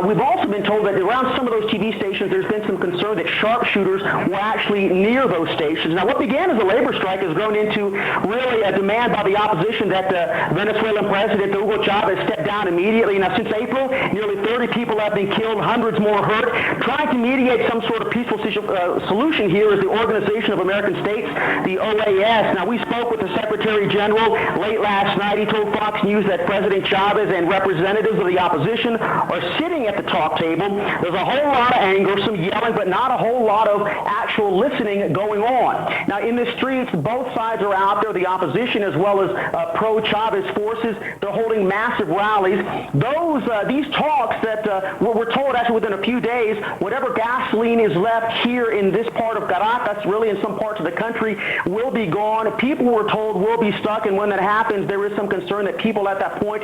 We've also been told that around some of those TV stations there's been some concern that sharpshooters were actually near those stations. Now, what began as a labor strike has grown into really a demand by the opposition that the Venezuelan president, Hugo Chavez, stepped down immediately. Now, since April, nearly 30 people have been killed, hundreds more hurt. Trying to mediate some sort of peaceful solution here is the Organization of American States, the OAS. Now, we spoke with the Secretary General late last night. He told Fox News that President Chavez and representatives of the opposition are sitting at the talk table. There's a whole lot of anger, some yelling, but not a whole lot of actual listening going on. Now, in the streets, both sides are out there, the opposition as well as pro-Chavez forces. They're holding massive rallies. These talks that we're told actually within a few days, whatever gasoline is left here in this part of Caracas, really in some parts of the country, will be gone. People, we're told, will be stuck, and when that happens, there is some concern that people at that point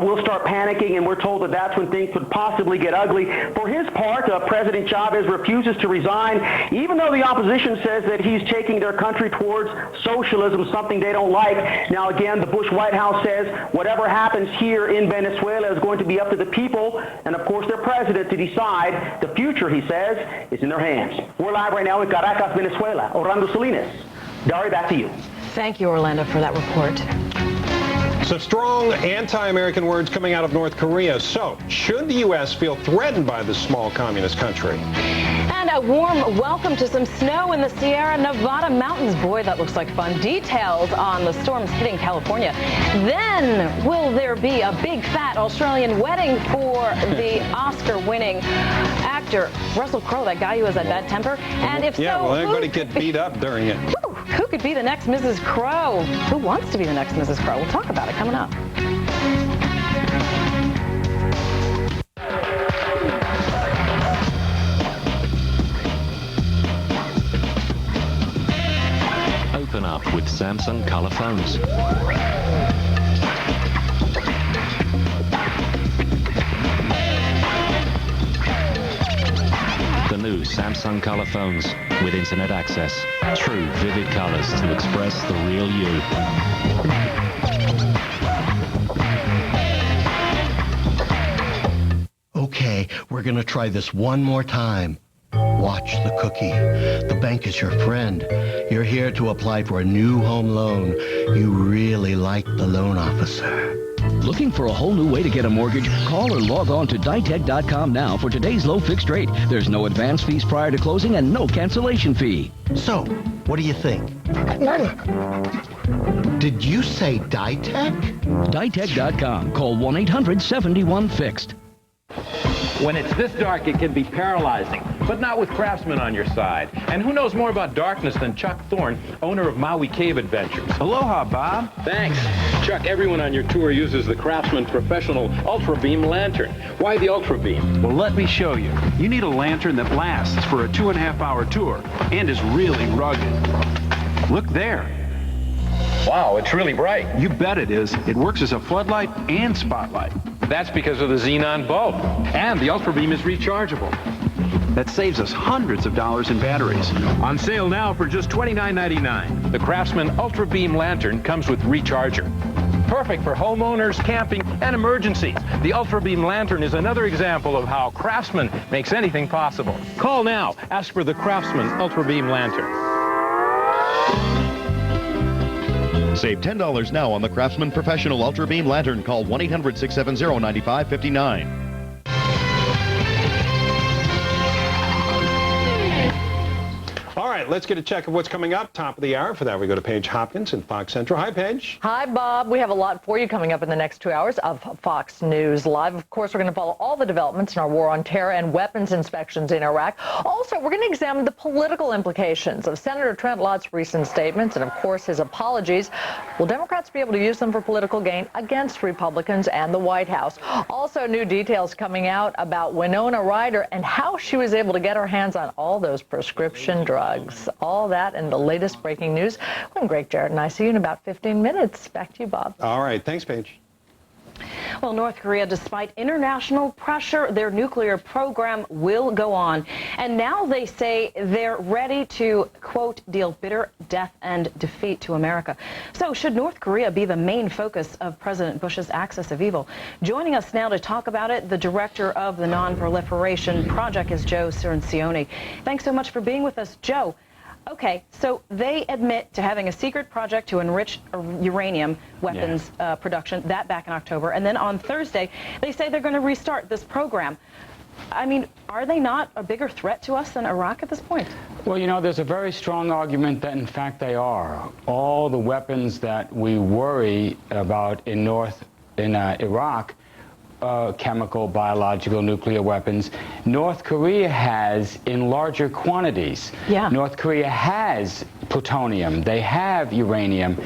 will start panicking, and we're told that that's when things could possibly get ugly. For his part, President Chavez refuses to resign, even though the opposition says that he's taking their country towards socialism, something they don't like. Now, again, the Bush White House says whatever happens here in Venezuela is going to be up to the people and, of course, their president to decide. The future, he says, is in their hands. We're live right now in Caracas, Venezuela. Orlando Salinas. Dari, back to you. Thank you, Orlando, for that report. Some strong anti-American words coming out of North Korea. So, should the U.S. feel threatened by this small communist country? And a warm welcome to some snow in the Sierra Nevada mountains. Boy, that looks like fun. Details on the storms hitting California. Then, will there be a big fat Australian wedding for the Oscar-winning actor Russell Crowe, that guy who has that bad temper? And if yeah, so, will anybody get beat up during it? Who could be the next Mrs. Crowe? Who wants to be the next Mrs. Crowe? We'll talk about it coming up. Open up with Samsung Color phones. The new Samsung Color phones with internet access. True vivid colors to express the real you. Okay, we're gonna try this one more time. Watch the cookie. The bank is your friend. You're here to apply for a new home loan. You really like the loan officer. Looking for a whole new way to get a mortgage? Call or log on to Ditech.com now for today's low fixed rate. There's no advance fees prior to closing and no cancellation fee. So, what do you think? Did you say Ditech? Ditech.com. Call 1-800-71-FIXED. When it's this dark, it can be paralyzing. but not with Craftsman on your side. And who knows more about darkness than Chuck Thorne, owner of Maui Cave Adventures? Aloha, Bob. Thanks. Chuck, everyone on your tour uses the Craftsman Professional Ultra Beam Lantern. Why the Ultra Beam? Well, let me show you. You need a lantern that lasts for a 2.5-hour tour and is really rugged. Look there. Wow, it's really bright. You bet it is. It works as a floodlight and spotlight. That's because of the xenon bulb. And the Ultra Beam is rechargeable. That saves us hundreds of dollars in batteries. On sale now for just $29.99. The Craftsman Ultra Beam Lantern comes with recharger. Perfect for homeowners, camping, and emergencies. The Ultra Beam Lantern is another example of how Craftsman makes anything possible. Call now. Ask for the Craftsman Ultra Beam Lantern. Save $10 now on the Craftsman Professional Ultra Beam Lantern. Call 1-800-670-9559. All right, let's get a check of what's coming up. Top of the hour. For that, we go to Paige Hopkins in Fox Central. Hi, Paige. Hi, Bob. We have a lot for you coming up in the next 2 hours of Fox News Live. Of course, we're going to follow all the developments in our war on terror and weapons inspections in Iraq. Also, we're going to examine the political implications of Senator Trent Lott's recent statements and, of course, his apologies. Will Democrats be able to use them for political gain against Republicans and the White House? Also, new details coming out about Winona Ryder and how she was able to get her hands on all those prescription drugs. All that and the latest breaking news when Greg Jarrett and I see you in about 15 minutes. Back to you, Bob. All right. Thanks, Paige. Well, North Korea, despite international pressure, their nuclear program will go on. And now they say they're ready to, quote, deal bitter death and defeat to America. So should North Korea be the main focus of President Bush's axis of evil? Joining us now to talk about it, the director of the Non-Proliferation Project is Joe Cirincione. Thanks so much for being with us, Joe. Okay, so they admit to having a secret project to enrich uranium weapons production, that back in October. And then on Thursday, they say they're going to restart this program. I mean, are they not a bigger threat to us than Iraq at this point? Well, you know, there's a very strong argument that, in fact, they are. All the weapons that we worry about in Iraq, chemical, biological, nuclear weapons, North Korea has in larger quantities. Yeah. North Korea has plutonium. They have uranium.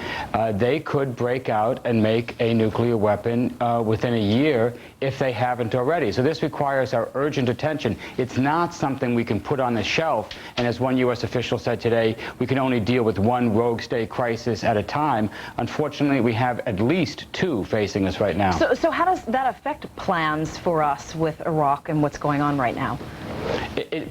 They could break out and make a nuclear weapon within a year if they haven't already. So this requires our urgent attention. It's not something we can put on the shelf, and as one U.S. official said today, we can only deal with one rogue state crisis at a time. Unfortunately, we have at least two facing us right now. So how does that affect plans for us with Iraq and what's going on right now?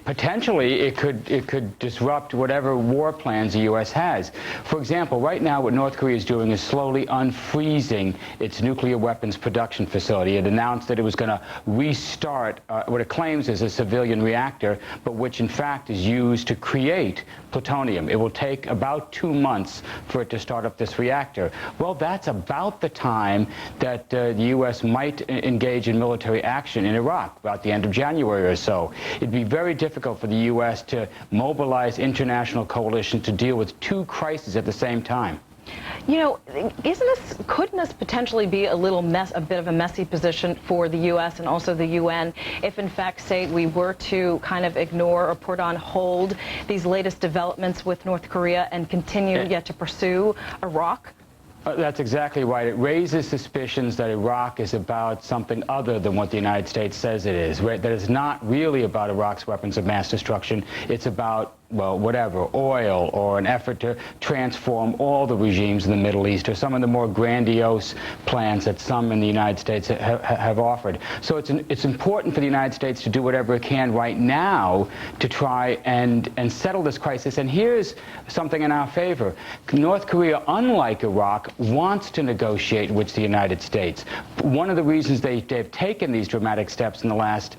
Potentially, it could disrupt whatever war plans the U.S. has. For example, right now what North Korea is doing is slowly unfreezing its nuclear weapons production facility. It announced that it was going to restart what it claims is a civilian reactor, but which in fact is used to create plutonium. It will take about 2 months for it to start up this reactor. Well, that's about the time that the U.S. might engage in military action in Iraq, about the end of January or so. It'd be very difficult for the U.S. to mobilize international coalition to deal with two crises at the same time. You know, couldn't this potentially be a bit of a messy position for the U.S. and also the UN if, in fact, say we were to kind of ignore or put on hold these latest developments with North Korea and continue yet to pursue Iraq? That's exactly right. It raises suspicions that Iraq is about something other than what the United States says it is. That it's not really about Iraq's weapons of mass destruction. It's about, well, whatever, oil or an effort to transform all the regimes in the Middle East or some of the more grandiose plans that some in the United States have offered. So it's important for the United States to do whatever it can right now to try and settle this crisis. And here's something in our favor. North Korea, unlike Iraq, wants to negotiate with the United States. One of the reasons they've taken these dramatic steps in the last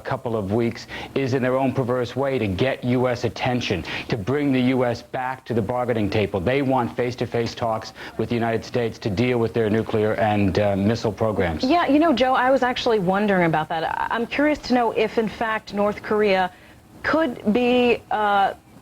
couple of weeks is in their own perverse way to get U.S. attention, to bring the U.S. back to the bargaining table. They want face-to-face talks with the United States to deal with their nuclear and missile programs. Yeah, you know, Joe, I was actually wondering about that. I'm curious to know if, in fact, North Korea could be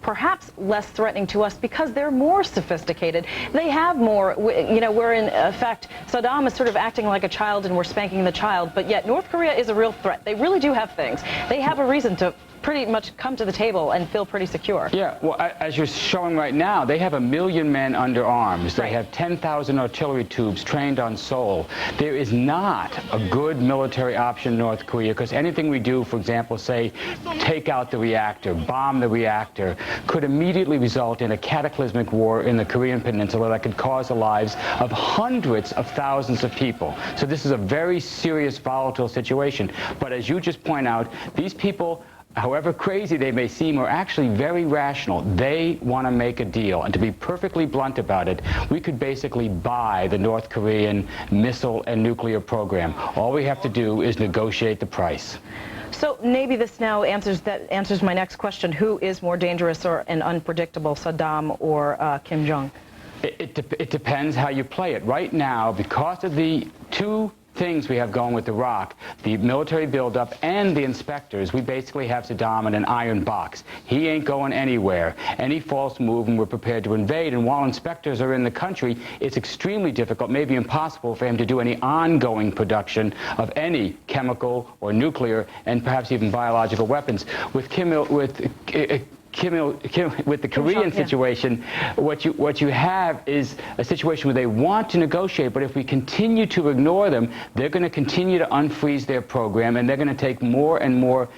perhaps less threatening to us because they're more sophisticated. They have more, you know, we're in effect, Saddam is sort of acting like a child and we're spanking the child, but yet North Korea is a real threat. They really do have things. They have a reason to pretty much come to the table and feel pretty secure. Yeah, well, as you're showing right now, they have 1 million men under arms. They have 10,000 artillery tubes trained on Seoul. There is not a good military option in North Korea, because anything we do, for example, say, take out the reactor, bomb the reactor, could immediately result in a cataclysmic war in the Korean Peninsula that could cause the lives of hundreds of thousands of people. So this is a very serious, volatile situation. But as you just point out, these people, however crazy they may seem, are actually very rational. They want to make a deal. And to be perfectly blunt about it, we could basically buy the North Korean missile and nuclear program. All we have to do is negotiate the price. So maybe this now answers my next question. Who is more dangerous or and unpredictable, Saddam or Kim Jong? It depends how you play it. Right now, because of the two things we have going with Iraq, the military buildup and the inspectors, we basically have Saddam in an iron box. He ain't going anywhere. Any false move and we're prepared to invade. And while inspectors are in the country, it's extremely difficult, maybe impossible, for him to do any ongoing production of any chemical or nuclear and perhaps even biological weapons. With with the Korean situation, what you have is a situation where they want to negotiate, but if we continue to ignore them, they're going to continue to unfreeze their program, and they're going to take more and more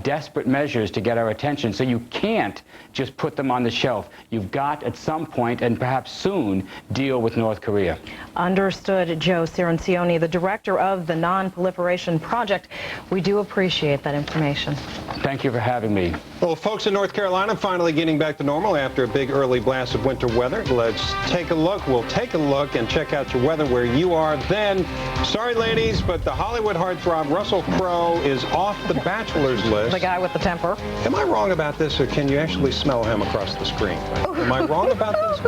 desperate measures to get our attention. So you can't just put them on the shelf. You've got, at some point, and perhaps soon, deal with North Korea. Understood. Joe Cirincione, the director of the Non-Proliferation Project. We do appreciate that information. Thank you for having me. Well, folks in North Carolina finally getting back to normal after a big early blast of winter weather. Let's take a look. We'll take a look and check out your weather where you are then. Sorry, ladies, but the Hollywood heartthrob Russell Crowe is off the bachelor's list. The guy with the temper. Am I wrong about this, or can you actually smell him across the screen? Am I wrong about this?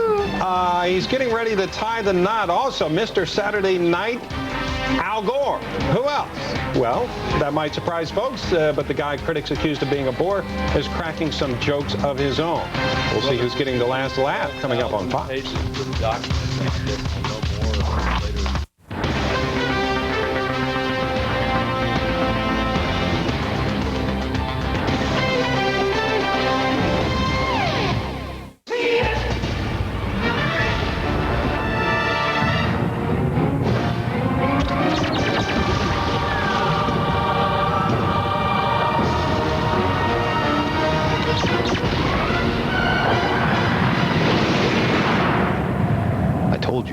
He's getting ready to tie the knot. Also, Mr. Saturday Night, Al Gore. Who else? Well, that might surprise folks, but the guy critics accused of being a bore is cracking some jokes of his own. We'll see who's getting the last laugh coming up on Fox.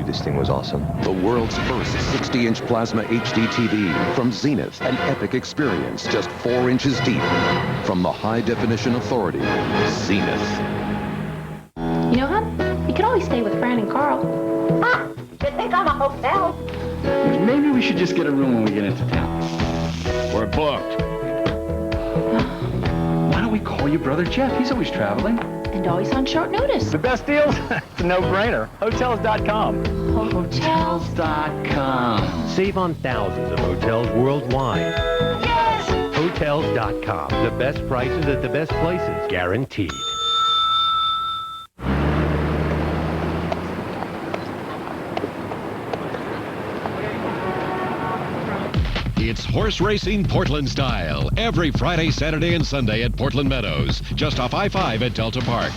This thing was awesome. The world's first 60-inch plasma HD TV from Zenith, an epic experience just 4 inches deep. From the high-definition authority, Zenith. You know, hon, you could always stay with Fran and Carl. Ah, you think I'm a hotel? Maybe we should just get a room when we get into town. We're booked. Why don't we call your brother Jeff? He's always traveling. And always on short notice. The best deals? It's a no-brainer. Hotels.com. Hotels.com. Save on thousands of hotels worldwide. Yes! Hotels.com. The best prices at the best places. Guaranteed. It's horse racing Portland style. Every Friday, Saturday, and Sunday at Portland Meadows. Just off I-5 at Delta Park.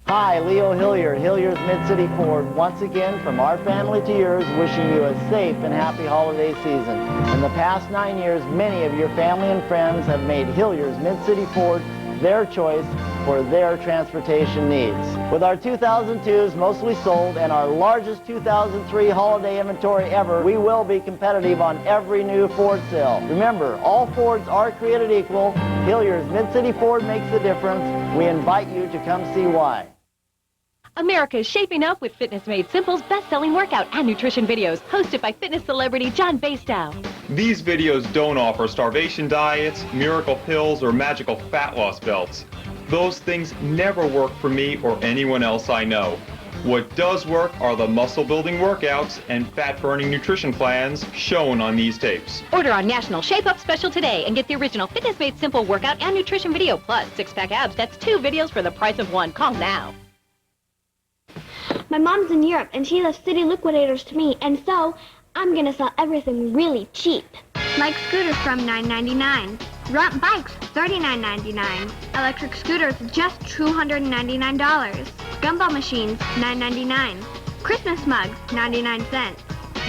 Hi, Leo Hilliard, Hilliard's Mid-City Ford, once again from our family to yours, wishing you a safe and happy holiday season. In the past 9 years, many of your family and friends have made Hilliard's Mid-City Ford their choice for their transportation needs. With our 2002s mostly sold and our largest 2003 holiday inventory ever, we will be competitive on every new Ford sale. Remember, all Fords are created equal. Hilliard's Mid-City Ford makes the difference. We invite you to come see why. America is shaping up with Fitness Made Simple's best-selling workout and nutrition videos, hosted by fitness celebrity John Bastow. These videos don't offer starvation diets, miracle pills, or magical fat loss belts. Those things never work for me or anyone else I know. What does work are the muscle-building workouts and fat-burning nutrition plans shown on these tapes. Order our National Shape Up Special today and get the original Fitness Made Simple workout and nutrition video, plus 6-pack abs. That's 2 videos for the price of 1. Call now. My mom's in Europe, and she left City Liquidators to me, and so I'm gonna sell everything really cheap. Like scooters from $9.99. Runt bikes, $39.99. Electric scooters, just $299. Gumball machines, $9.99. Christmas mugs, 99 cents.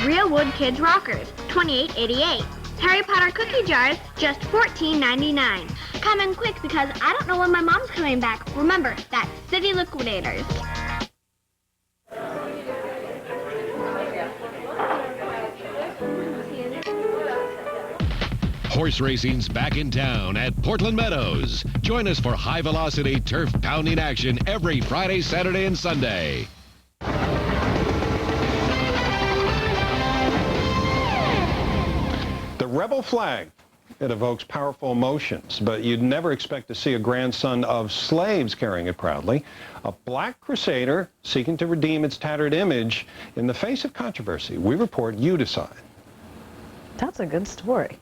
Real wood kids rockers, $28.88. Harry Potter cookie jars, just $14.99. Come in quick because I don't know when my mom's coming back. Remember, that's City Liquidators. Horse racing's back in town at Portland Meadows. Join us for high-velocity, turf-pounding action every Friday, Saturday, and Sunday. The rebel flag, it evokes powerful emotions, but you'd never expect to see a grandson of slaves carrying it proudly. A black crusader seeking to redeem its tattered image in the face of controversy. We report, you decide. That's a good story.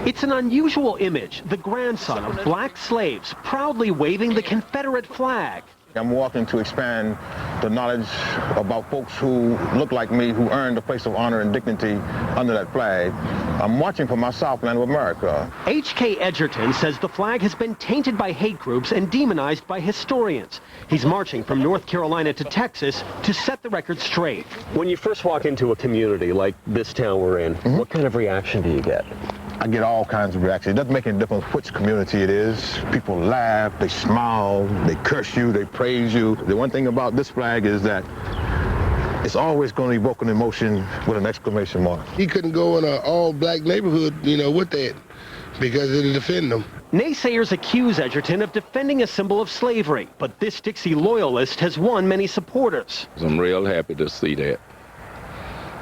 It's an unusual image, the grandson of black slaves proudly waving the Confederate flag. I'm walking to expand the knowledge about folks who look like me, who earned a place of honor and dignity under that flag. I'm marching for my Southland of America. H.K. Edgerton says the flag has been tainted by hate groups and demonized by historians. He's marching from North Carolina to Texas to set the record straight. When you first walk into a community like this town we're in, what kind of reaction do you get? I get all kinds of reactions. It doesn't make any difference which community it is. People laugh, they smile, they curse you, they praise you. The one thing about this flag is that it's always going to evoke an emotion with an exclamation mark. He couldn't go in an all-black neighborhood, with that, because it'll defend them. Naysayers accuse Edgerton of defending a symbol of slavery, but this Dixie loyalist has won many supporters. I'm real happy to see that.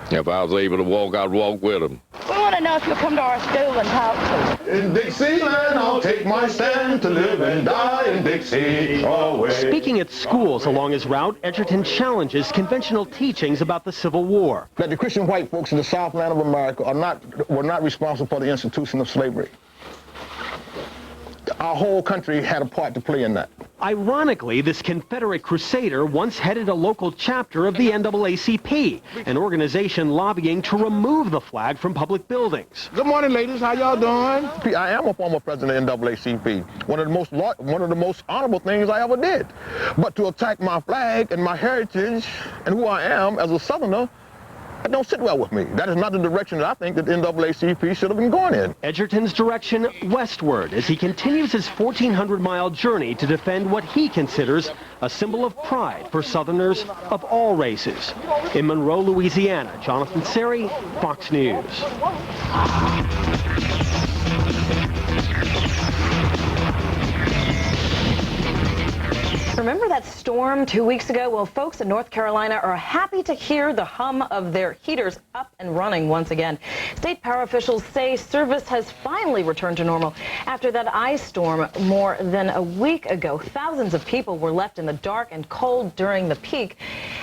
If I was able to walk, I'd walk with him. We want to know if you'll come to our school and talk to us. In Dixieland, I'll take my stand to live and die in Dixie always. Speaking at schools along his route, Edgerton challenges conventional teachings about the Civil War. That the Christian white folks in the Southland of America were not responsible for the institution of slavery. Our whole country had a part to play in that. Ironically, this Confederate crusader once headed a local chapter of the NAACP, an organization lobbying to remove the flag from public buildings. Good morning, ladies. How y'all doing? I am a former president of NAACP. One of the most honorable things I ever did. But to attack my flag and my heritage and who I am as a Southerner, that don't sit well with me. That is not the direction that I think that the NAACP should have been going in. Edgerton's direction westward as he continues his 1,400-mile journey to defend what he considers a symbol of pride for Southerners of all races. In Monroe, Louisiana, Jonathan Seri, Fox News. Remember that storm 2 weeks ago? Well, folks in North Carolina are happy to hear the hum of their heaters up and running once again. State power officials say service has finally returned to normal after that ice storm more than a week ago. Thousands of people were left in the dark and cold during the peak.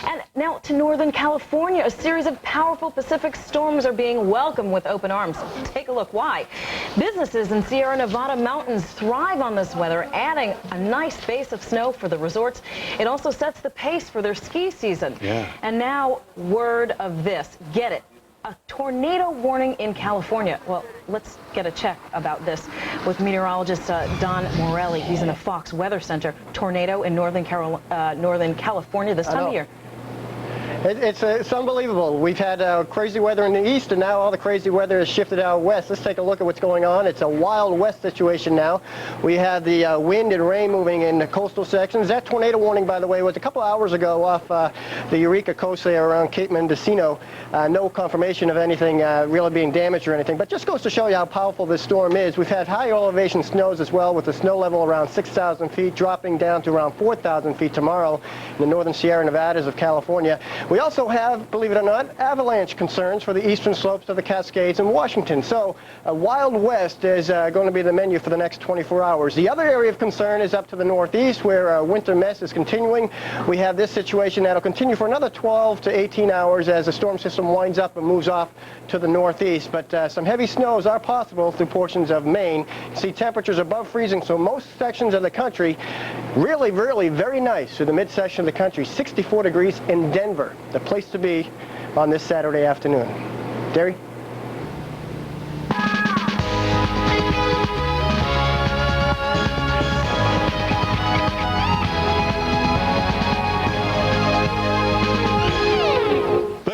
And now to Northern California, a series of powerful Pacific storms are being welcomed with open arms. Take a look why. Businesses in Sierra Nevada mountains thrive on this weather, adding a nice base of snow for the resorts. It also sets the pace for their ski season. Yeah. And now, word of this. Get it. A tornado warning in California. Well, let's get a check about this with meteorologist Don Morelli. He's in the Fox Weather Center. Tornado in Northern California this time of year. It's unbelievable. We've had crazy weather in the east, and now all the crazy weather has shifted out west. Let's take a look at what's going on. It's a wild west situation now. We have the wind and rain moving in the coastal sections. That tornado warning, by the way, was a couple hours ago off the Eureka coast there around Cape Mendocino. No confirmation of anything really being damaged or anything, but just goes to show you how powerful this storm is. We've had high elevation snows as well, with the snow level around 6,000 feet, dropping down to around 4,000 feet tomorrow in the northern Sierra Nevadas of California. We also have, believe it or not, avalanche concerns for the eastern slopes of the Cascades in Washington. So a wild west is going to be the menu for the next 24 hours. The other area of concern is up to the northeast, where winter mess is continuing. We have this situation that'll continue for another 12 to 18 hours as the storm system winds up and moves off to the northeast. But some heavy snows are possible through portions of Maine. You see temperatures above freezing, so most sections of the country really, really very nice through the midsection of the country. 64 degrees in Denver, the place to be on this Saturday afternoon. Derry?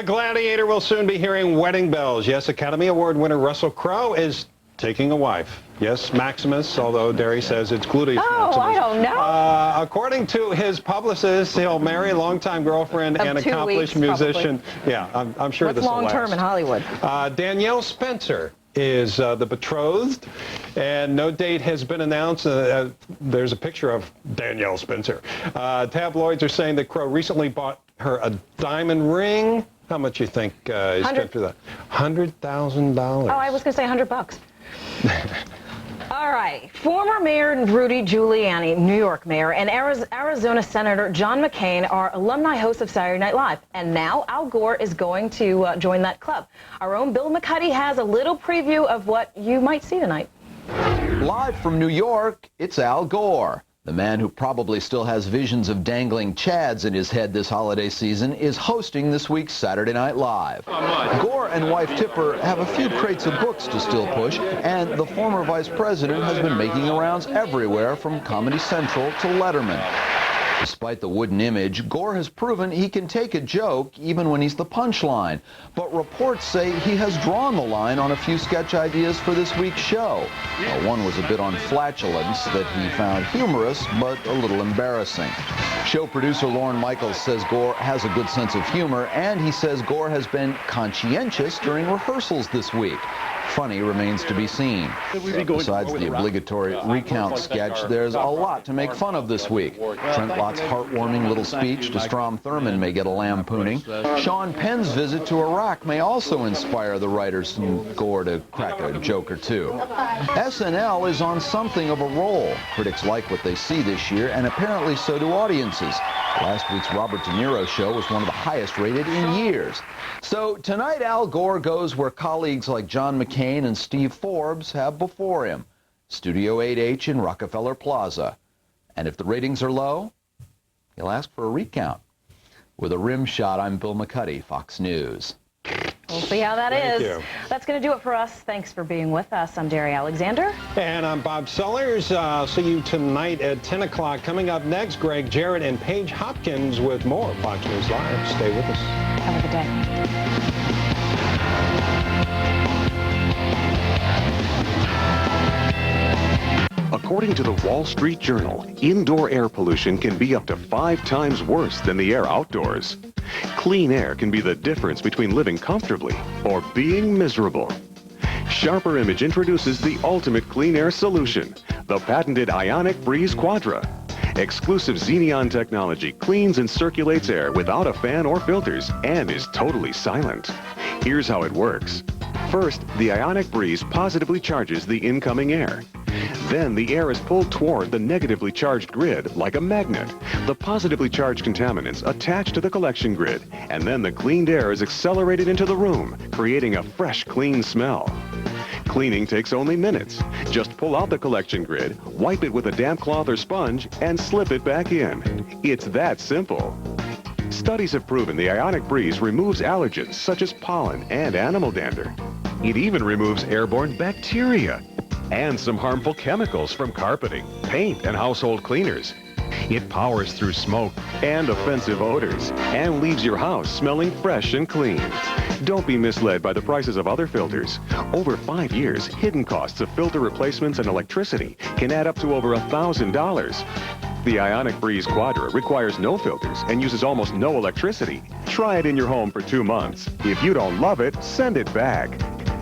The Gladiator will soon be hearing wedding bells. Yes, Academy Award winner Russell Crowe is taking a wife. Yes, Maximus, although Derry says it's Gluteus Maximus. I don't know. According to his publicist, he'll marry longtime girlfriend and accomplished musician. Probably. Yeah, I'm sure this will last. Long-term in Hollywood? Danielle Spencer is the betrothed, and no date has been announced. There's a picture of Danielle Spencer. Tabloids are saying that Crowe recently bought her a diamond ring. How much you think is spent for that? $100,000. Oh, I was going to say $100. All right. Former Mayor Rudy Giuliani, New York Mayor, and Arizona Senator John McCain are alumni hosts of Saturday Night Live. And now Al Gore is going to join that club. Our own Bill McCuddy has a little preview of what you might see tonight. Live from New York, it's Al Gore. The man who probably still has visions of dangling chads in his head this holiday season is hosting this week's Saturday Night Live. Gore and wife Tipper have a few crates of books to still push, and the former vice president has been making the rounds everywhere from Comedy Central to Letterman. Despite the wooden image, Gore has proven he can take a joke even when he's the punchline. But reports say he has drawn the line on a few sketch ideas for this week's show. One was a bit on flatulence that he found humorous but a little embarrassing. Show producer Lorne Michaels says Gore has a good sense of humor, and he says Gore has been conscientious during rehearsals this week. Funny remains to be seen. Besides the obligatory recount sketch, there's a lot to make fun of this week. Trent Lott's heartwarming little speech to Strom Thurmond may get a lampooning. Sean Penn's visit to Iraq may also inspire the writers and Gore to crack a joke or two. SNL is on something of a roll. Critics like what they see this year, and apparently so do audiences. Last week's Robert De Niro show was one of the highest rated in years. So tonight Al Gore goes where colleagues like John McCain and Steve Forbes have before him, Studio 8H in Rockefeller Plaza. And if the ratings are low, he'll ask for a recount. With a rim shot, I'm Bill McCuddy, Fox News. We'll see how that is. Thank you. That's going to do it for us. Thanks for being with us. I'm Derry Alexander. And I'm Bob Sellers. See you tonight at 10 o'clock. Coming up next, Greg Jarrett and Paige Hopkins with more Fox News Live. Stay with us. Have a good day. According to the Wall Street Journal, indoor air pollution can be up to 5 times worse than the air outdoors. Clean air can be the difference between living comfortably or being miserable. Sharper Image introduces the ultimate clean air solution, the patented Ionic Breeze Quadra. Exclusive Xeneon technology cleans and circulates air without a fan or filters and is totally silent. Here's how it works. First, the Ionic Breeze positively charges the incoming air. Then the air is pulled toward the negatively charged grid like a magnet. The positively charged contaminants attach to the collection grid, and then the cleaned air is accelerated into the room, creating a fresh, clean smell. Cleaning takes only minutes. Just pull out the collection grid, wipe it with a damp cloth or sponge, and slip it back in. It's that simple. Studies have proven the Ionic Breeze removes allergens such as pollen and animal dander. It even removes airborne bacteria and some harmful chemicals from carpeting, paint, and household cleaners. It powers through smoke and offensive odors and leaves your house smelling fresh and clean. Don't be misled by the prices of other filters. Over 5 years, hidden costs of filter replacements and electricity can add up to over $1,000. The Ionic Breeze Quadra requires no filters and uses almost no electricity. Try it in your home for 2 months. If you don't love it, send it back.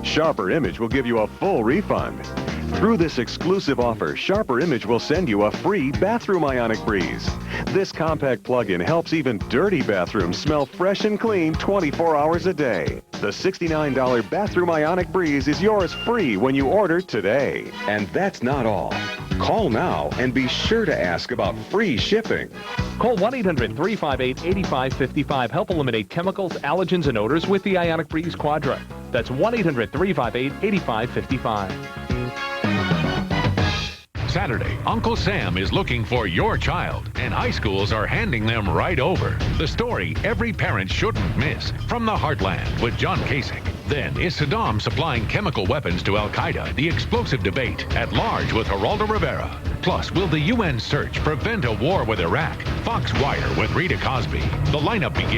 Sharper Image will give you a full refund. Through this exclusive offer, Sharper Image will send you a free bathroom Ionic Breeze. This compact plug-in helps even dirty bathrooms smell fresh and clean 24 hours a day. The $69 bathroom Ionic Breeze is yours free when you order today. And that's not all. Call now and be sure to ask about free shipping. Call 1-800-358-8555. Help eliminate chemicals, allergens, and odors with the Ionic Breeze Quadra. That's 1-800-358-8555. Saturday, Uncle Sam is looking for your child, and high schools are handing them right over. The story every parent shouldn't miss from the Heartland with John Kasich. Then, is Saddam supplying chemical weapons to Al-Qaeda? The explosive debate at large with Geraldo Rivera. Plus, will the UN search prevent a war with Iraq? Fox Wire with Rita Cosby. The lineup begins